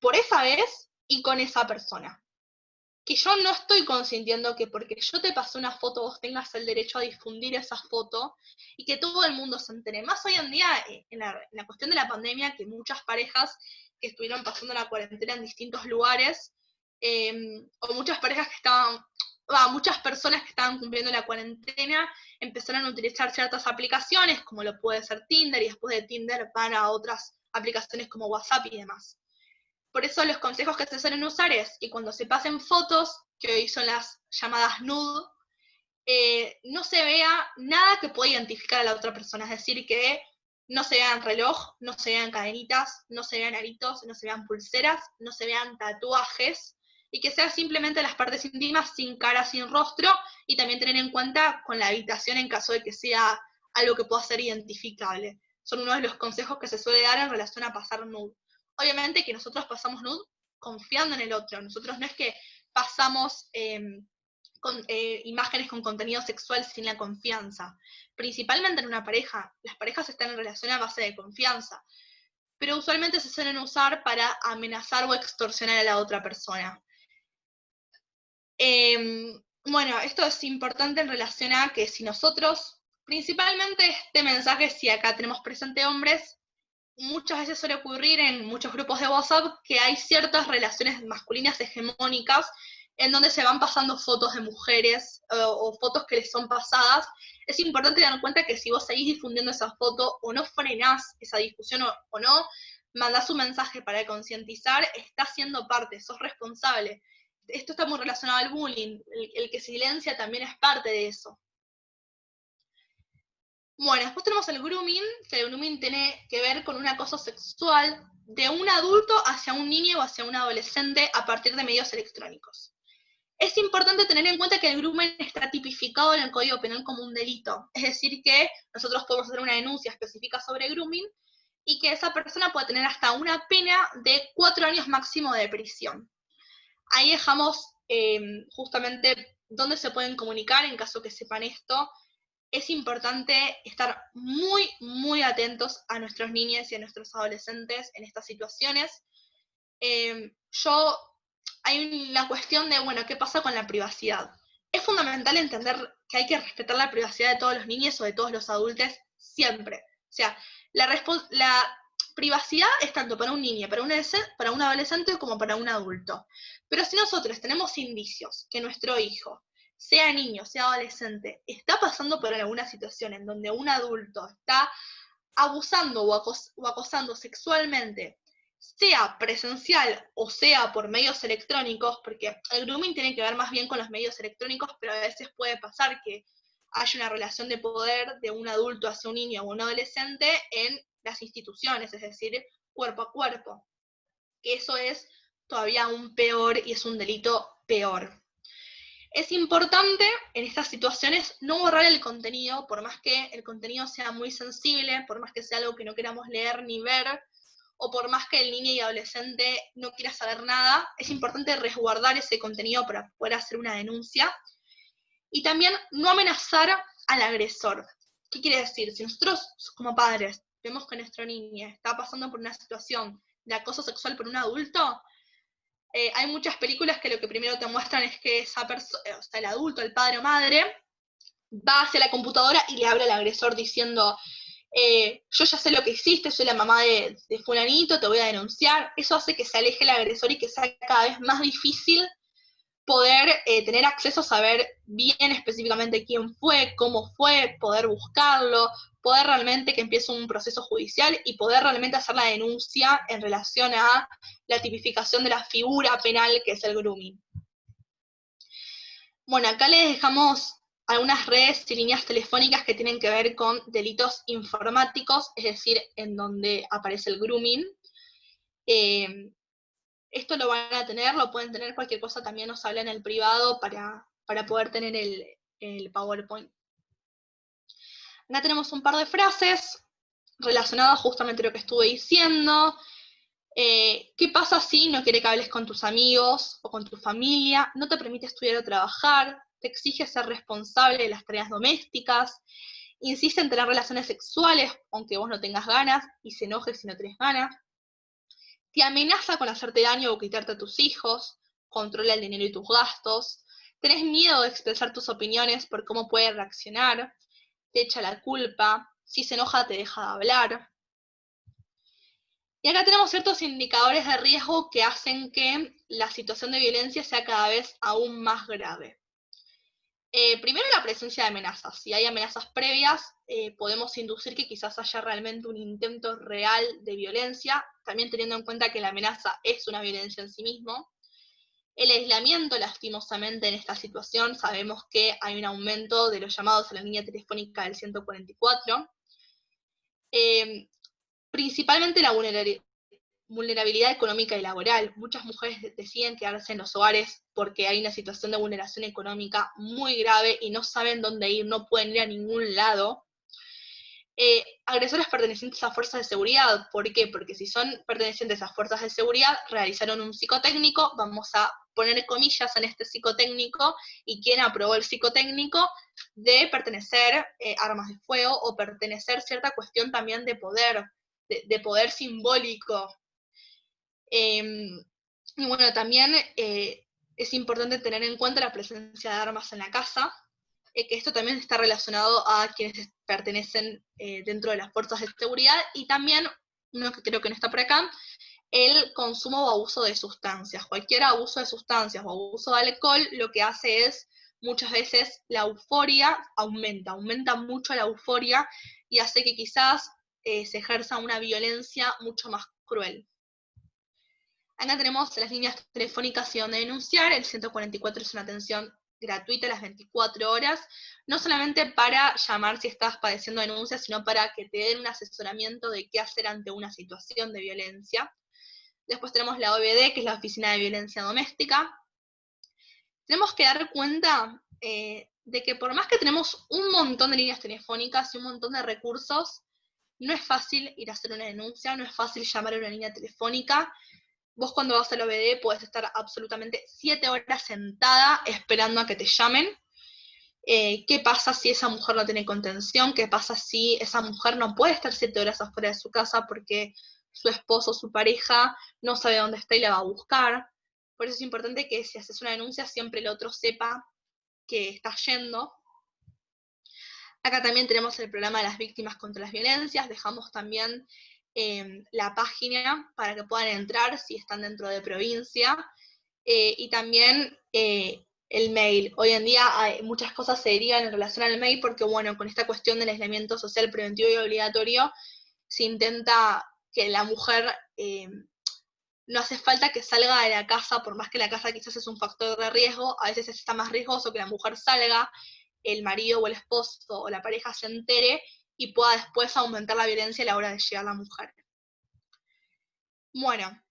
por esa vez y con esa persona. Que yo no estoy consintiendo que porque yo te pasé una foto vos tengas el derecho a difundir esa foto y que todo el mundo se entere. Más hoy en día, en la cuestión de la pandemia, que muchas parejas que estuvieron pasando la cuarentena en distintos lugares, o muchas parejas que muchas personas que estaban cumpliendo la cuarentena empezaron a utilizar ciertas aplicaciones, como lo puede ser Tinder, y después de Tinder van a otras aplicaciones como WhatsApp y demás. Por eso los consejos que se suelen usar es que cuando se pasen fotos, que hoy son las llamadas nude, no se vea nada que pueda identificar a la otra persona, es decir, que no se vean reloj, no se vean cadenitas, no se vean aritos, no se vean pulseras, no se vean tatuajes, y que sean simplemente las partes íntimas sin cara, sin rostro, y también tener en cuenta con la habitación en caso de que sea algo que pueda ser identificable. Son uno de los consejos que se suele dar en relación a pasar nude. Obviamente que nosotros pasamos nude confiando en el otro, nosotros no es que pasamos imágenes con contenido sexual sin la confianza. Principalmente en una pareja, las parejas están en relación a base de confianza, pero usualmente se suelen usar para amenazar o extorsionar a la otra persona. Bueno, esto es importante en relación a que si nosotros, principalmente este mensaje, si acá tenemos presente hombres, muchas veces suele ocurrir en muchos grupos de WhatsApp que hay ciertas relaciones masculinas hegemónicas en donde se van pasando fotos de mujeres o fotos que les son pasadas. Es importante tener en cuenta que si vos seguís difundiendo esa foto o no frenás esa discusión o no mandás un mensaje para concientizar, estás siendo parte, sos responsable. Esto está muy relacionado al bullying, el que silencia también es parte de eso. Bueno, después tenemos el grooming, que el grooming tiene que ver con un acoso sexual de un adulto hacia un niño o hacia un adolescente a partir de medios electrónicos. Es importante tener en cuenta que el grooming está tipificado en el Código Penal como un delito, es decir que nosotros podemos hacer una denuncia específica sobre grooming y que esa persona puede tener hasta una pena de 4 años máximo de prisión. Ahí dejamos justamente dónde se pueden comunicar en caso que sepan esto. Es importante estar muy, muy atentos a nuestros niños y a nuestros adolescentes en estas situaciones. Hay la cuestión de, bueno, ¿qué pasa con la privacidad? Es fundamental entender que hay que respetar la privacidad de todos los niños o de todos los adultos siempre. O sea, la privacidad es tanto para un niño, para un adolescente como para un adulto. Pero si nosotros tenemos indicios que nuestro hijo, sea niño, sea adolescente, está pasando por alguna situación en donde un adulto está abusando o acosando sexualmente, sea presencial o sea por medios electrónicos, porque el grooming tiene que ver más bien con los medios electrónicos, pero a veces puede pasar que haya una relación de poder de un adulto hacia un niño o un adolescente en las instituciones, es decir, cuerpo a cuerpo. Eso es todavía aún peor y es un delito peor. Es importante en estas situaciones no borrar el contenido, por más que el contenido sea muy sensible, por más que sea algo que no queramos leer ni ver, o por más que el niño y adolescente no quiera saber nada, es importante resguardar ese contenido para poder hacer una denuncia. Y también no amenazar al agresor. ¿Qué quiere decir? Si nosotros como padres vemos que nuestra niña está pasando por una situación de acoso sexual por un adulto, hay muchas películas que lo que primero te muestran es que esa persona, o sea, el adulto, el padre o madre, va hacia la computadora y le habla al agresor diciendo, yo ya sé lo que hiciste, soy la mamá de fulanito, te voy a denunciar. Eso hace que se aleje el agresor y que sea cada vez más difícil poder tener acceso a saber bien específicamente quién fue, cómo fue, poder buscarlo, poder realmente que empiece un proceso judicial y poder realmente hacer la denuncia en relación a la tipificación de la figura penal que es el grooming. Bueno, acá les dejamos algunas redes y líneas telefónicas que tienen que ver con delitos informáticos, es decir, en donde aparece el grooming. Esto lo van a tener, lo pueden tener, cualquier cosa también nos habla en el privado para poder tener el PowerPoint. Acá tenemos un par de frases relacionadas justamente a lo que estuve diciendo. ¿Qué pasa si no quiere que hables con tus amigos o con tu familia? No te permite estudiar o trabajar, te exige ser responsable de las tareas domésticas, insiste en tener relaciones sexuales aunque vos no tengas ganas y se enoje si no tenés ganas, te amenaza con hacerte daño o quitarte a tus hijos, controla el dinero y tus gastos, tenés miedo de expresar tus opiniones por cómo puede reaccionar, te echa la culpa, si se enoja te deja de hablar. Y acá tenemos ciertos indicadores de riesgo que hacen que la situación de violencia sea cada vez aún más grave. Primero, la presencia de amenazas. Si hay amenazas previas, podemos inducir que quizás haya realmente un intento real de violencia, también teniendo en cuenta que la amenaza es una violencia en sí mismo. El aislamiento, lastimosamente, en esta situación, sabemos que hay un aumento de los llamados a la línea telefónica del 144. Principalmente la vulnerabilidad económica y laboral. Muchas mujeres deciden quedarse en los hogares porque hay una situación de vulneración económica muy grave y no saben dónde ir, no pueden ir a ningún lado. Agresores pertenecientes a fuerzas de seguridad. ¿Por qué? Porque si son pertenecientes a fuerzas de seguridad, realizaron un psicotécnico, vamos a poner comillas en este psicotécnico, y quién aprobó el psicotécnico de pertenecer armas de fuego o pertenecer cierta cuestión también de poder simbólico. Y bueno, también es importante tener en cuenta la presencia de armas en la casa, que esto también está relacionado a quienes pertenecen dentro de las fuerzas de seguridad, y también, uno que creo que no está por acá, el consumo o abuso de sustancias. Cualquier abuso de sustancias o abuso de alcohol lo que hace es, muchas veces, la euforia aumenta mucho la euforia y hace que quizás se ejerza una violencia mucho más cruel. Acá tenemos las líneas telefónicas y donde denunciar. El 144 es una atención gratuita las 24 horas, no solamente para llamar si estás padeciendo denuncias, sino para que te den un asesoramiento de qué hacer ante una situación de violencia. Después tenemos la OVD, que es la Oficina de Violencia Doméstica. Tenemos que dar cuenta de que por más que tenemos un montón de líneas telefónicas y un montón de recursos, no es fácil ir a hacer una denuncia, no es fácil llamar a una línea telefónica. Vos cuando vas al OVD podés estar absolutamente 7 horas sentada esperando a que te llamen. ¿Qué pasa si esa mujer no tiene contención? ¿Qué pasa si esa mujer no puede estar 7 horas afuera de su casa porque su esposo, su pareja, no sabe dónde está y la va a buscar? Por eso es importante que si haces una denuncia siempre el otro sepa que estás yendo. Acá también tenemos el programa de las víctimas contra las violencias. Dejamos también la página para que puedan entrar si están dentro de provincia, y también el mail. Hoy en día muchas cosas se derivan en relación al mail porque, bueno, con esta cuestión del aislamiento social preventivo y obligatorio, se intenta que la mujer no hace falta que salga de la casa, por más que la casa quizás es un factor de riesgo, a veces está más riesgoso que la mujer salga, el marido o el esposo o la pareja se entere y pueda después aumentar la violencia a la hora de llegar la mujer. Bueno,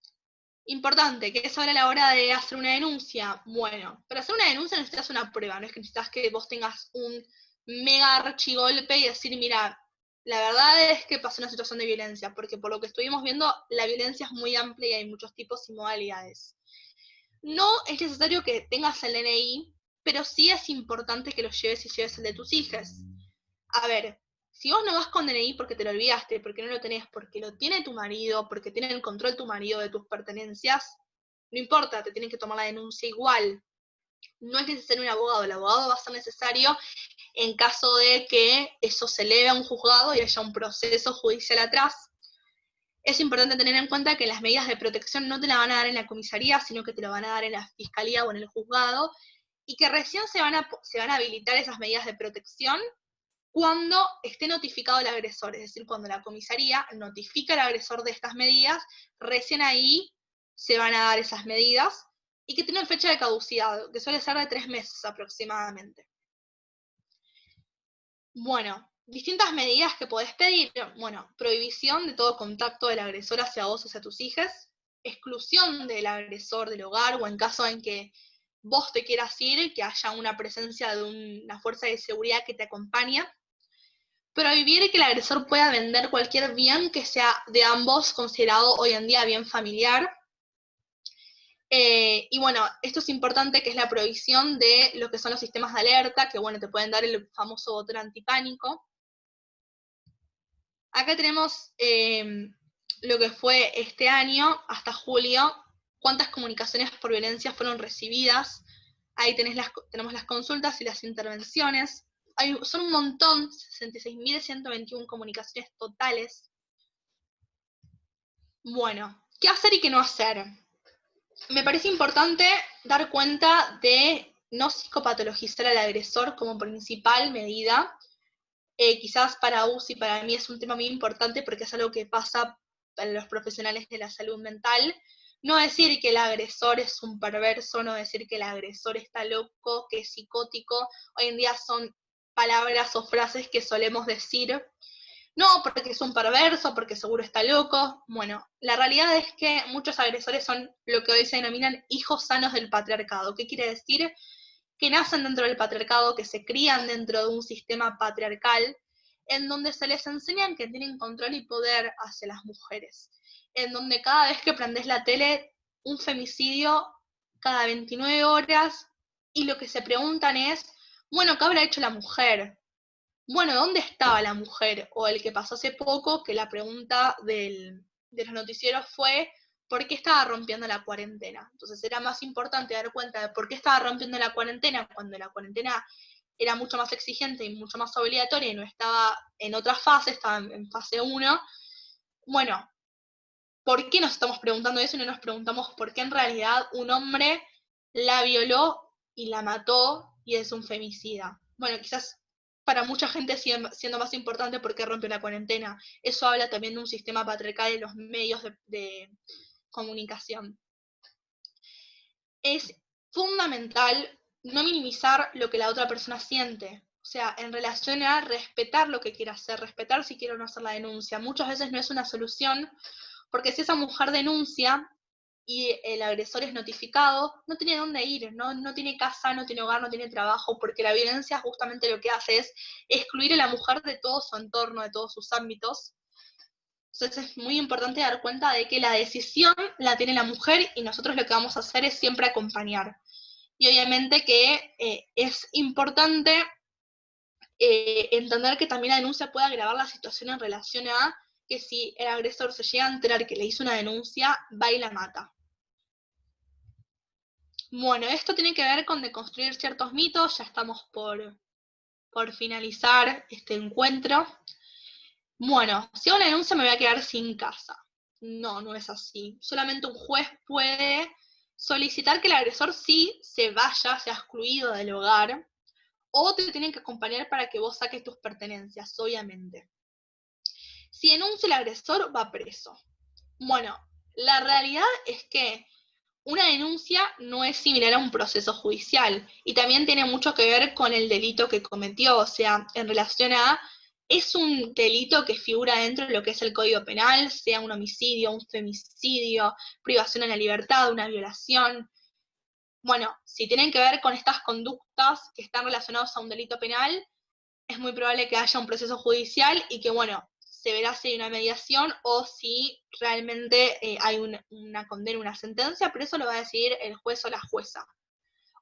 importante, ¿qué es ahora a la hora de hacer una denuncia? Bueno, para hacer una denuncia necesitas una prueba, no es que necesitas que vos tengas un mega archigolpe y decir, mira, la verdad es que pasó una situación de violencia, porque por lo que estuvimos viendo, la violencia es muy amplia y hay muchos tipos y modalidades. No es necesario que tengas el DNI, pero sí es importante que lo lleves y lleves el de tus hijas. A ver, si vos no vas con DNI porque te lo olvidaste, porque no lo tenés, porque lo tiene tu marido, porque tiene el control tu marido de tus pertenencias, no importa, te tienen que tomar la denuncia igual. No es necesario un abogado, el abogado va a ser necesario en caso de que eso se eleve a un juzgado y haya un proceso judicial atrás. es importante tener en cuenta que las medidas de protección no te las van a dar en la comisaría, sino que te lo van a dar en la fiscalía o en el juzgado, y que recién se van a habilitar esas medidas de protección cuando esté notificado el agresor, es decir, cuando la comisaría notifica al agresor de estas medidas, recién ahí se van a dar esas medidas, y que tienen fecha de caducidad, que suele ser de 3 meses aproximadamente. Bueno, distintas medidas que podés pedir. Bueno, prohibición de todo contacto del agresor hacia vos o hacia tus hijos, exclusión del agresor del hogar, o en caso en que vos te quieras ir, que haya una presencia de una fuerza de seguridad que te acompañe. Prohibir que el agresor pueda vender cualquier bien que sea de ambos considerado hoy en día bien familiar. Y bueno, esto es importante, que es la prohibición de lo que son los sistemas de alerta, que bueno, te pueden dar el famoso botón antipánico. Acá tenemos lo que fue este año, hasta julio, cuántas comunicaciones por violencia fueron recibidas. Ahí tenemos las consultas y las intervenciones. Son un montón, 66.121 comunicaciones totales. Bueno, ¿qué hacer y qué no hacer? Me parece importante dar cuenta de no psicopatologizar al agresor como principal medida. Quizás para UCI, para mí es un tema muy importante porque es algo que pasa para los profesionales de la salud mental. No decir que el agresor es un perverso, no decir que el agresor está loco, que es psicótico. Hoy en día son palabras o frases que solemos decir. No, porque es un perverso, porque seguro está loco. Bueno, la realidad es que muchos agresores son lo que hoy se denominan hijos sanos del patriarcado. ¿Qué quiere decir? Que nacen dentro del patriarcado, que se crían dentro de un sistema patriarcal, en donde se les enseñan que tienen control y poder hacia las mujeres, en donde cada vez que prendes la tele, un femicidio cada 29 horas, y lo que se preguntan es, bueno, ¿qué habrá hecho la mujer? Bueno, ¿dónde estaba la mujer? O el que pasó hace poco, que la pregunta de los noticieros fue, ¿por qué estaba rompiendo la cuarentena? Entonces era más importante dar cuenta de por qué estaba rompiendo la cuarentena, cuando la cuarentena era mucho más exigente y mucho más obligatoria y no estaba en otra fase, estaba en fase 1. Bueno, ¿por qué nos estamos preguntando eso y no nos preguntamos por qué en realidad un hombre la violó y la mató y es un femicida? Bueno, quizás para mucha gente siendo más importante por qué rompió la cuarentena. Eso habla también de un sistema patriarcal en los medios de comunicación. Es fundamental no minimizar lo que la otra persona siente. O sea, en relación a respetar lo que quiera hacer, respetar si quiere o no hacer la denuncia. Muchas veces no es una solución, porque si esa mujer denuncia y el agresor es notificado, no tiene dónde ir, no tiene casa, no tiene hogar, no tiene trabajo, porque la violencia justamente lo que hace es excluir a la mujer de todo su entorno, de todos sus ámbitos. Entonces es muy importante dar cuenta de que la decisión la tiene la mujer y nosotros lo que vamos a hacer es siempre acompañar. Y obviamente que es importante entender que también la denuncia puede agravar la situación en relación a que si el agresor se llega a enterar que le hizo una denuncia, va y la mata. Bueno, esto tiene que ver con deconstruir ciertos mitos, ya estamos por finalizar este encuentro. Bueno, si hago una denuncia me voy a quedar sin casa. No, no es así. Solamente un juez puede solicitar que el agresor sí se vaya, sea excluido del hogar, o te tienen que acompañar para que vos saques tus pertenencias, obviamente. Si denuncia el agresor, va preso. Bueno, la realidad es que una denuncia no es similar a un proceso judicial y también tiene mucho que ver con el delito que cometió, o sea, en relación a, es un delito que figura dentro de lo que es el Código Penal, sea un homicidio, un femicidio, privación de la libertad, una violación. Bueno, si tienen que ver con estas conductas que están relacionadas a un delito penal, es muy probable que haya un proceso judicial y que, bueno, se verá si hay una mediación o si realmente hay una condena, una sentencia, pero eso lo va a decidir el juez o la jueza.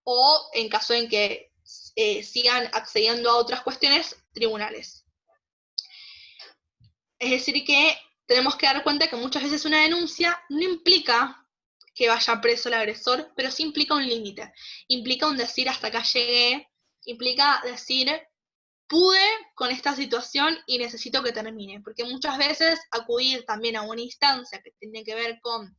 O en caso en que sigan accediendo a otras cuestiones, tribunales. Es decir que tenemos que dar cuenta que muchas veces una denuncia no implica que vaya preso el agresor, pero sí implica un límite. Implica un decir hasta acá llegué, implica decir pude con esta situación y necesito que termine, porque muchas veces acudir también a una instancia que tiene que ver con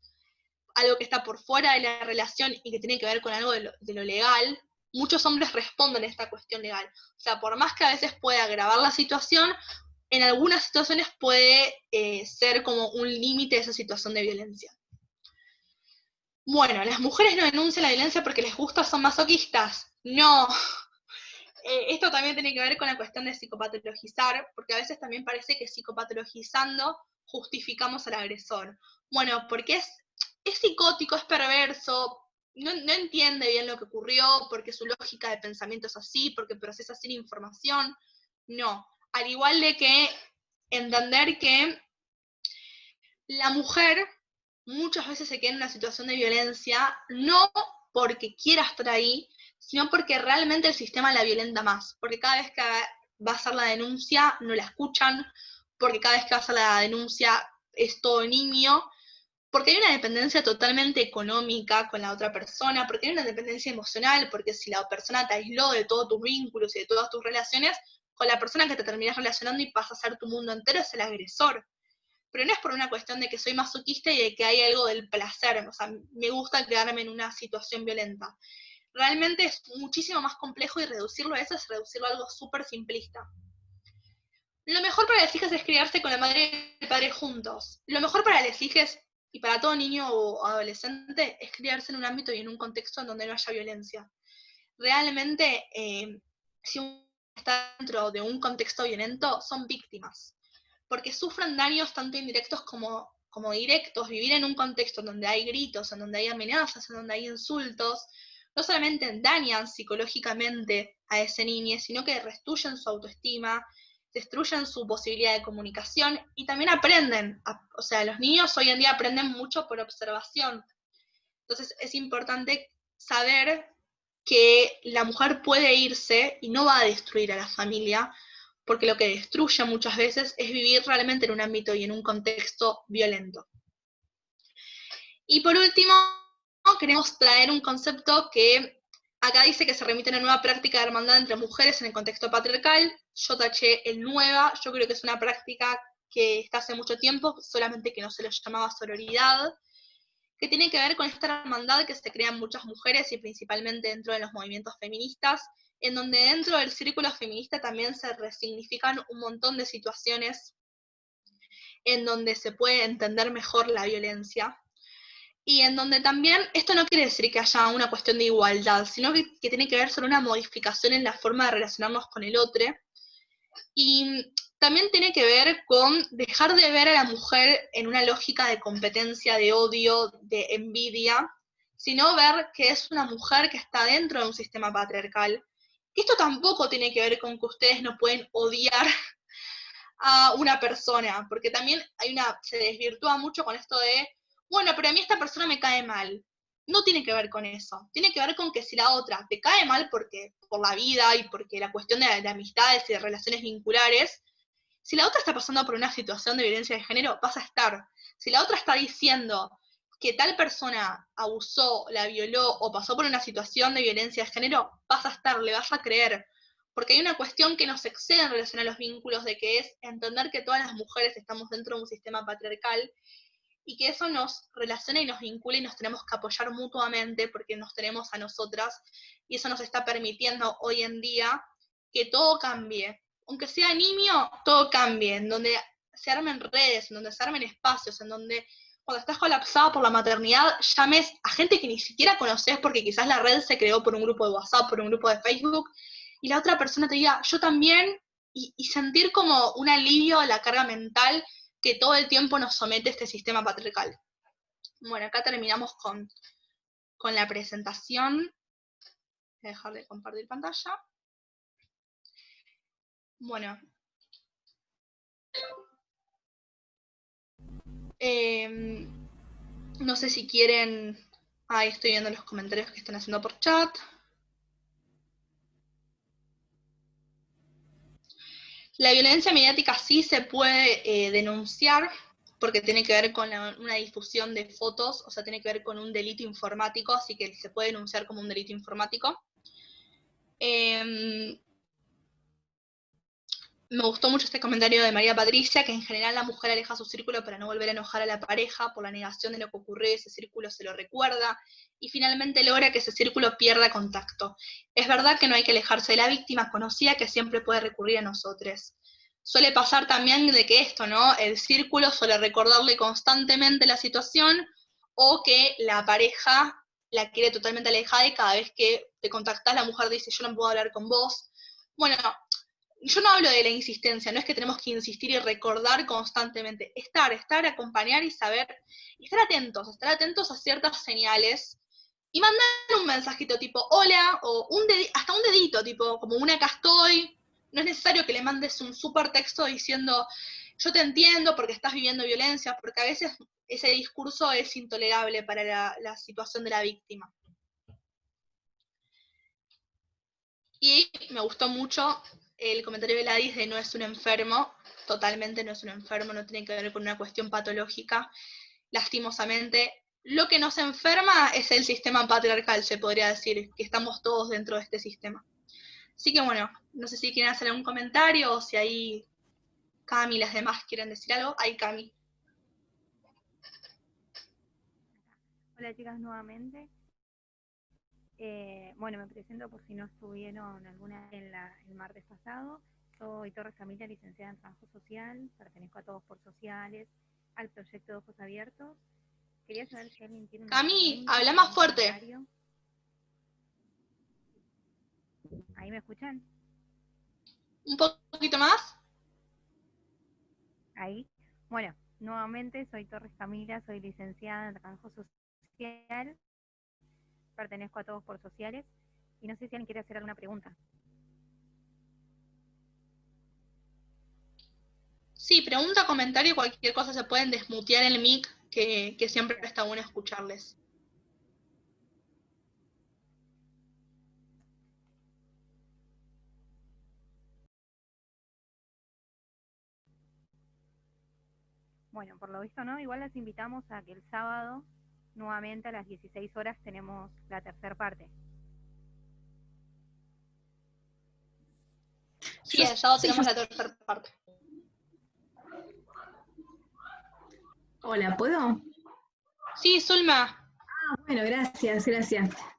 algo que está por fuera de la relación y que tiene que ver con algo de lo legal, muchos hombres responden a esta cuestión legal. O sea, por más que a veces pueda agravar la situación, en algunas situaciones puede ser como un límite de esa situación de violencia. Bueno, las mujeres no denuncian la violencia porque les gusta, son masoquistas. No. Esto también tiene que ver con la cuestión de psicopatologizar, porque a veces también parece que psicopatologizando justificamos al agresor. Bueno, porque es psicótico, es perverso, no entiende bien lo que ocurrió, porque su lógica de pensamiento es así, porque procesa sin información. No. Al igual de que entender que la mujer muchas veces se queda en una situación de violencia, no porque quiera estar ahí, sino porque realmente el sistema la violenta más. Porque cada vez que va a hacer la denuncia, no la escuchan, porque cada vez que va a hacer la denuncia es todo niño, porque hay una dependencia totalmente económica con la otra persona, porque hay una dependencia emocional, porque si la persona te aisló de todos tus vínculos y de todas tus relaciones, con la persona que te terminas relacionando y pasa a ser tu mundo entero es el agresor. Pero no es por una cuestión de que soy masoquista y de que hay algo del placer, o sea, me gusta quedarme en una situación violenta. Realmente es muchísimo más complejo y reducirlo a eso es reducirlo a algo súper simplista. Lo mejor para las hijas es criarse con la madre y el padre juntos. Lo mejor para las hijas y para todo niño o adolescente es criarse en un ámbito y en un contexto en donde no haya violencia. Realmente, si uno está dentro de un contexto violento, son víctimas, porque sufren daños tanto indirectos como directos. Vivir en un contexto en donde hay gritos, en donde hay amenazas, en donde hay insultos, no solamente dañan psicológicamente a ese niño, sino que destruyen su autoestima, destruyen su posibilidad de comunicación y también aprenden. O sea, los niños hoy en día aprenden mucho por observación. Entonces es importante saber que la mujer puede irse y no va a destruir a la familia, porque lo que destruye muchas veces es vivir realmente en un ámbito y en un contexto violento. Y por último, queremos traer un concepto que acá dice que se remite a una nueva práctica de hermandad entre mujeres en el contexto patriarcal. Yo taché el nueva, yo creo que es una práctica que está hace mucho tiempo, solamente que no se le llamaba sororidad, que tiene que ver con esta hermandad que se crean muchas mujeres y principalmente dentro de los movimientos feministas, en donde dentro del círculo feminista también se resignifican un montón de situaciones en donde se puede entender mejor la violencia. Y en donde también, esto no quiere decir que haya una cuestión de igualdad, sino que tiene que ver sobre una modificación en la forma de relacionarnos con el otro. Y también tiene que ver con dejar de ver a la mujer en una lógica de competencia, de odio, de envidia, sino ver que es una mujer que está dentro de un sistema patriarcal. Y esto tampoco tiene que ver con que ustedes no pueden odiar a una persona, porque también se desvirtúa mucho con esto de, bueno, pero a mí esta persona me cae mal. No tiene que ver con eso. Tiene que ver con que si la otra te cae mal por la vida y porque la cuestión de amistades y de relaciones vinculares, si la otra está pasando por una situación de violencia de género, vas a estar. Si la otra está diciendo que tal persona abusó, la violó o pasó por una situación de violencia de género, vas a estar, le vas a creer. Porque hay una cuestión que nos excede en relación a los vínculos, de que es entender que todas las mujeres estamos dentro de un sistema patriarcal y que eso nos relaciona y nos vincula y nos tenemos que apoyar mutuamente porque nos tenemos a nosotras y eso nos está permitiendo hoy en día que todo cambie. Aunque sea niño, todo cambie, en donde se armen redes, en donde se armen espacios, en donde cuando estás colapsado por la maternidad llames a gente que ni siquiera conoces porque quizás la red se creó por un grupo de WhatsApp, por un grupo de Facebook, y la otra persona te diga, yo también, y sentir como un alivio a la carga mental que todo el tiempo nos somete este sistema patriarcal. Bueno, acá terminamos con la presentación. Voy a dejar de compartir pantalla. Bueno. No sé si quieren... Ahí estoy viendo los comentarios que están haciendo por chat. La violencia mediática sí se puede denunciar porque tiene que ver con una difusión de fotos, o sea, tiene que ver con un delito informático, así que se puede denunciar como un delito informático. Me gustó mucho este comentario de María Patricia, que en general la mujer aleja su círculo para no volver a enojar a la pareja por la negación de lo que ocurrió, ese círculo se lo recuerda, y finalmente logra que ese círculo pierda contacto. Es verdad que no hay que alejarse de la víctima conocida, que siempre puede recurrir a nosotros. Suele pasar también de que esto, ¿no? El círculo suele recordarle constantemente la situación, o que la pareja la quiere totalmente alejada y cada vez que te contactás la mujer dice yo no puedo hablar con vos. Bueno, yo no hablo de la insistencia, no es que tenemos que insistir y recordar constantemente, estar, acompañar y saber, estar atentos a ciertas señales y mandar un mensajito tipo hola, o hasta un dedito, tipo como un acá estoy. No es necesario que le mandes un súper texto diciendo yo te entiendo porque estás viviendo violencia, porque a veces ese discurso es intolerable para la situación de la víctima. Y me gustó mucho el comentario de Gladys de no es un enfermo, totalmente no es un enfermo, no tiene que ver con una cuestión patológica. Lastimosamente, lo que nos enferma es el sistema patriarcal, se podría decir, que estamos todos dentro de este sistema. Así que bueno, no sé si quieren hacer algún comentario o si ahí Cami y las demás quieren decir algo. Ahí Cami. Hola chicas nuevamente. Bueno, me presento por si no estuvieron alguna el martes pasado. Soy Torres Camila, licenciada en Trabajo Social, pertenezco a Todos por Sociales, al proyecto de Ojos Abiertos. Quería saber si alguien tiene una Cami, pregunta, habla más fuerte. comentario. ¿Ahí me escuchan? ¿Un poquito más? Ahí. Bueno, nuevamente soy Torres Camila, soy licenciada en Trabajo Social, pertenezco a Todos por Sociales, y no sé si alguien quiere hacer alguna pregunta. Sí, pregunta, comentario, cualquier cosa se pueden desmutear el mic, que siempre está bueno escucharles. Bueno, por lo visto no, igual las invitamos a que el sábado, nuevamente a las 16 horas, tenemos la tercera parte. Sí, el sábado tenemos la tercera parte. Hola, ¿puedo? Sí, Zulma. Bueno, gracias.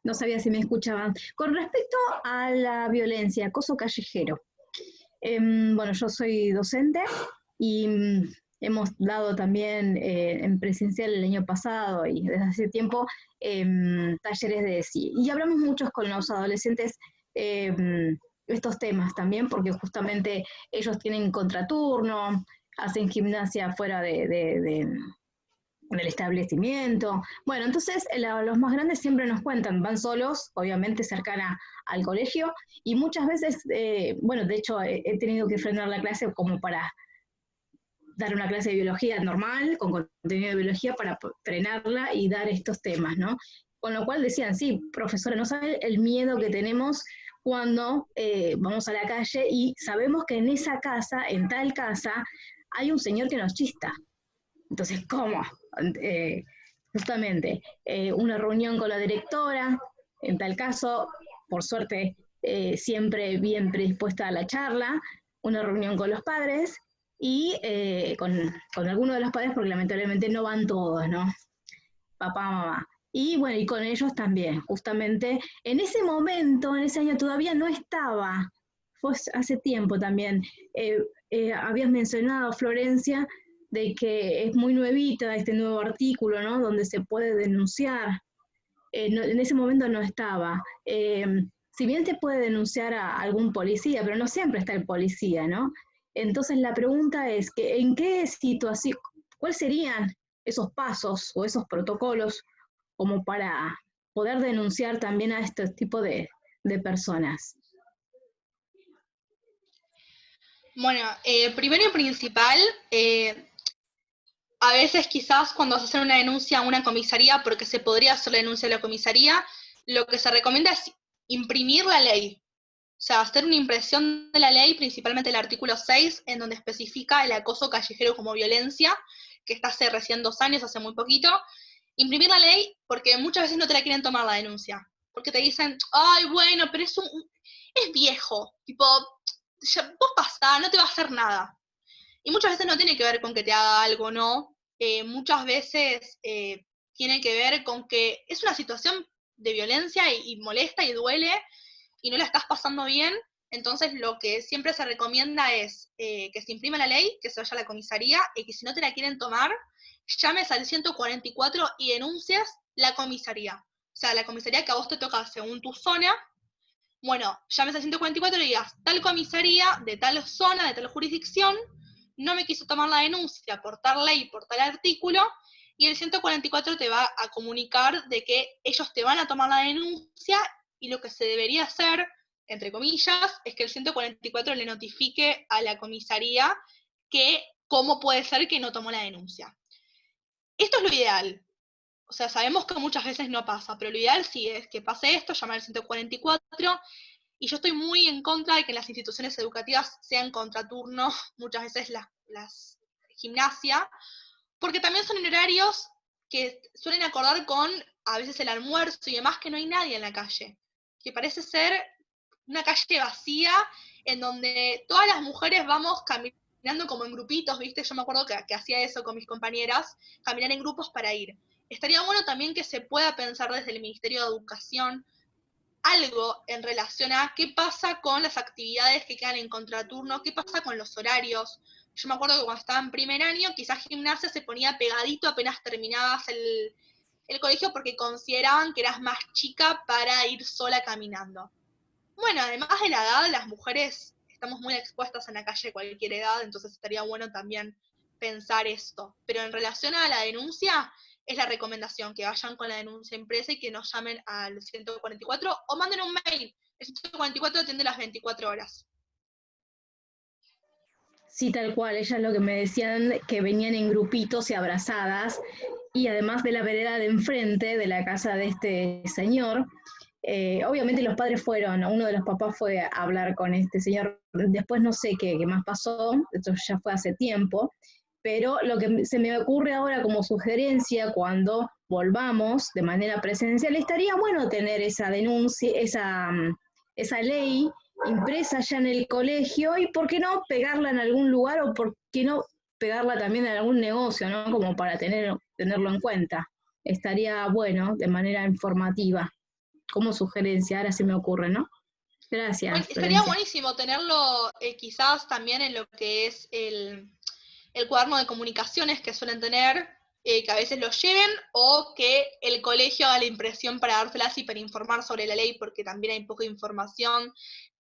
No sabía si me escuchaban. Con respecto a la violencia, acoso callejero. Bueno, yo soy docente y hemos dado también en presencial el año pasado y desde hace tiempo talleres de ESI. Y hablamos mucho con los adolescentes estos temas también, porque justamente ellos tienen contraturno, hacen gimnasia fuera del establecimiento. Bueno, entonces los más grandes siempre nos cuentan, van solos, obviamente cercana al colegio, y muchas veces, bueno, de hecho he tenido que frenar la clase como para dar una clase de biología normal, con contenido de biología, para frenarla y dar estos temas, ¿no? Con lo cual decían, sí, profesora, no sabe el miedo que tenemos cuando vamos a la calle y sabemos que en esa casa, en tal casa, hay un señor que nos chista. Entonces, ¿cómo? Justamente, una reunión con la directora, en tal caso, por suerte, siempre bien predispuesta a la charla, una reunión con los padres y con alguno de los padres, porque lamentablemente no van todos, ¿no? Papá, mamá. Y bueno, y con ellos también, justamente, en ese momento, en ese año todavía no estaba, fue hace tiempo también, habías mencionado, Florencia, de que es muy nuevita este nuevo artículo, ¿no? Donde se puede denunciar. En ese momento no estaba. Si bien te puede denunciar a algún policía, pero no siempre está el policía, ¿no? Entonces la pregunta es, que ¿en qué situación, cuáles serían esos pasos o esos protocolos como para poder denunciar también a este tipo de personas? Bueno, primero y principal, a veces quizás cuando se hace una denuncia a una comisaría, porque se podría hacer la denuncia a la comisaría, lo que se recomienda es imprimir la ley. O sea, hacer una impresión de la ley, principalmente el artículo 6, en donde especifica el acoso callejero como violencia, que está hace recién 2 años, hace muy poquito. Imprimir la ley porque muchas veces no te la quieren tomar la denuncia. Porque te dicen, ay, bueno, pero es viejo. Tipo, vos pasá, no te va a hacer nada. Y muchas veces no tiene que ver con que te haga algo, ¿no? Muchas veces tiene que ver con que es una situación de violencia y molesta y duele y no la estás pasando bien. Entonces lo que siempre se recomienda es que se imprima la ley, que se vaya a la comisaría y que si no te la quieren tomar, llames al 144 y denuncies la comisaría. O sea, la comisaría que a vos te toca según tu zona. Bueno, llames al 144 y digas, tal comisaría, de tal zona, de tal jurisdicción, no me quiso tomar la denuncia por tal ley, por tal artículo, y el 144 te va a comunicar de que ellos te van a tomar la denuncia y lo que se debería hacer, entre comillas, es que el 144 le notifique a la comisaría que cómo puede ser que no tomó la denuncia. Esto es lo ideal. O sea, sabemos que muchas veces no pasa, pero lo ideal sí es que pase esto, llamar al 144, y yo estoy muy en contra de que las instituciones educativas sean contraturno, muchas veces las gimnasia, porque también son en horarios que suelen acordar con a veces el almuerzo y demás, que no hay nadie en la calle, que parece ser una calle vacía en donde todas las mujeres vamos caminando como en grupitos, ¿viste? Yo me acuerdo que hacía eso con mis compañeras, caminar en grupos para ir. Estaría bueno también que se pueda pensar desde el Ministerio de Educación algo en relación a qué pasa con las actividades que quedan en contraturno, qué pasa con los horarios. Yo me acuerdo que cuando estaba en primer año, quizás gimnasia se ponía pegadito apenas terminabas el colegio porque consideraban que eras más chica para ir sola caminando. Bueno, además de la edad, las mujeres estamos muy expuestas en la calle de cualquier edad, entonces estaría bueno también pensar esto. Pero en relación a la denuncia, es la recomendación, que vayan con la denuncia impresa y que nos llamen al 144 o manden un mail. El 144 atiende las 24 horas. Sí, tal cual, ellas lo que me decían, que venían en grupitos y abrazadas, y además de la vereda de enfrente de la casa de este señor, obviamente los padres fueron, uno de los papás fue a hablar con este señor, después no sé qué más pasó, esto ya fue hace tiempo, pero lo que se me ocurre ahora como sugerencia cuando volvamos de manera presencial, estaría bueno tener esa denuncia, esa ley impresa ya en el colegio, y por qué no pegarla en algún lugar, o por qué no pegarla también en algún negocio, ¿no? Como para tenerlo en cuenta. Estaría bueno de manera informativa, como sugerencia, ahora se me ocurre, ¿no? Gracias. Bueno, estaría buenísimo tenerlo quizás también en lo que es el cuaderno de comunicaciones que suelen tener, que a veces lo lleven, o que el colegio haga la impresión para dárselas y para informar sobre la ley, porque también hay poca información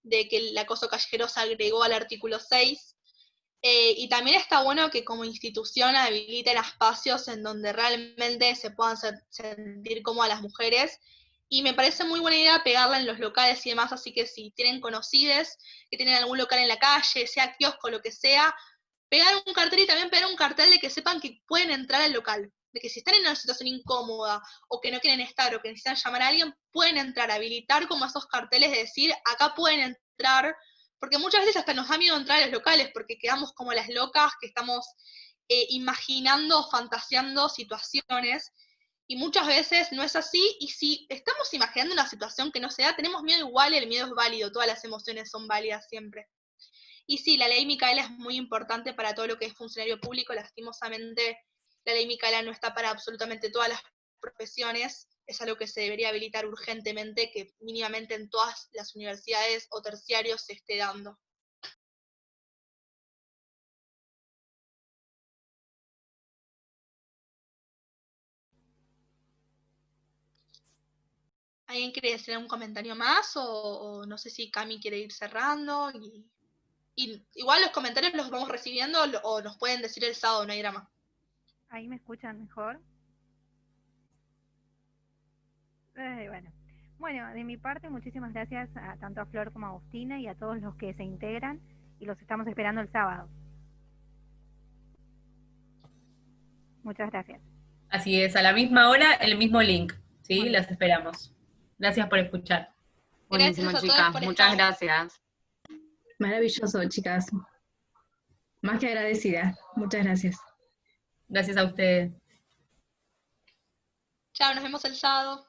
de que el acoso callejero se agregó al artículo 6. Y también está bueno que como institución habiliten espacios en donde realmente se puedan sentir cómodas las mujeres. Y me parece muy buena idea pegarla en los locales y demás, así que si tienen conocides que tienen algún local en la calle, sea kiosco, lo que sea, pegar un cartel, y también pegar un cartel de que sepan que pueden entrar al local, de que si están en una situación incómoda o que no quieren estar o que necesitan llamar a alguien, pueden entrar, habilitar como esos carteles de decir, acá pueden entrar, porque muchas veces hasta nos da miedo entrar a los locales porque quedamos como las locas que estamos imaginando, fantaseando situaciones, y muchas veces no es así, y si estamos imaginando una situación que no se da, tenemos miedo igual, y el miedo es válido, todas las emociones son válidas siempre. Y sí, la ley Micaela es muy importante para todo lo que es funcionario público. Lastimosamente, la ley Micaela no está para absolutamente todas las profesiones. Es algo que se debería habilitar urgentemente, que mínimamente en todas las universidades o terciarios se esté dando. ¿Alguien quiere hacer un comentario más? O no sé si Cami quiere ir cerrando. Y igual los comentarios los vamos recibiendo o nos pueden decir el sábado, no hay drama. ¿Ahí me escuchan mejor? Bueno, de mi parte, muchísimas gracias tanto a Flor como a Agustina y a todos los que se integran, y los estamos esperando el sábado. Muchas gracias. Así es, a la misma hora, el mismo link, ¿sí? Bueno. Las esperamos. Gracias por escuchar. Buenísimo, chicas. Muchas gracias. Maravilloso, chicas. Más que agradecida. Muchas gracias. Gracias a ustedes. Chao, nos vemos el sábado.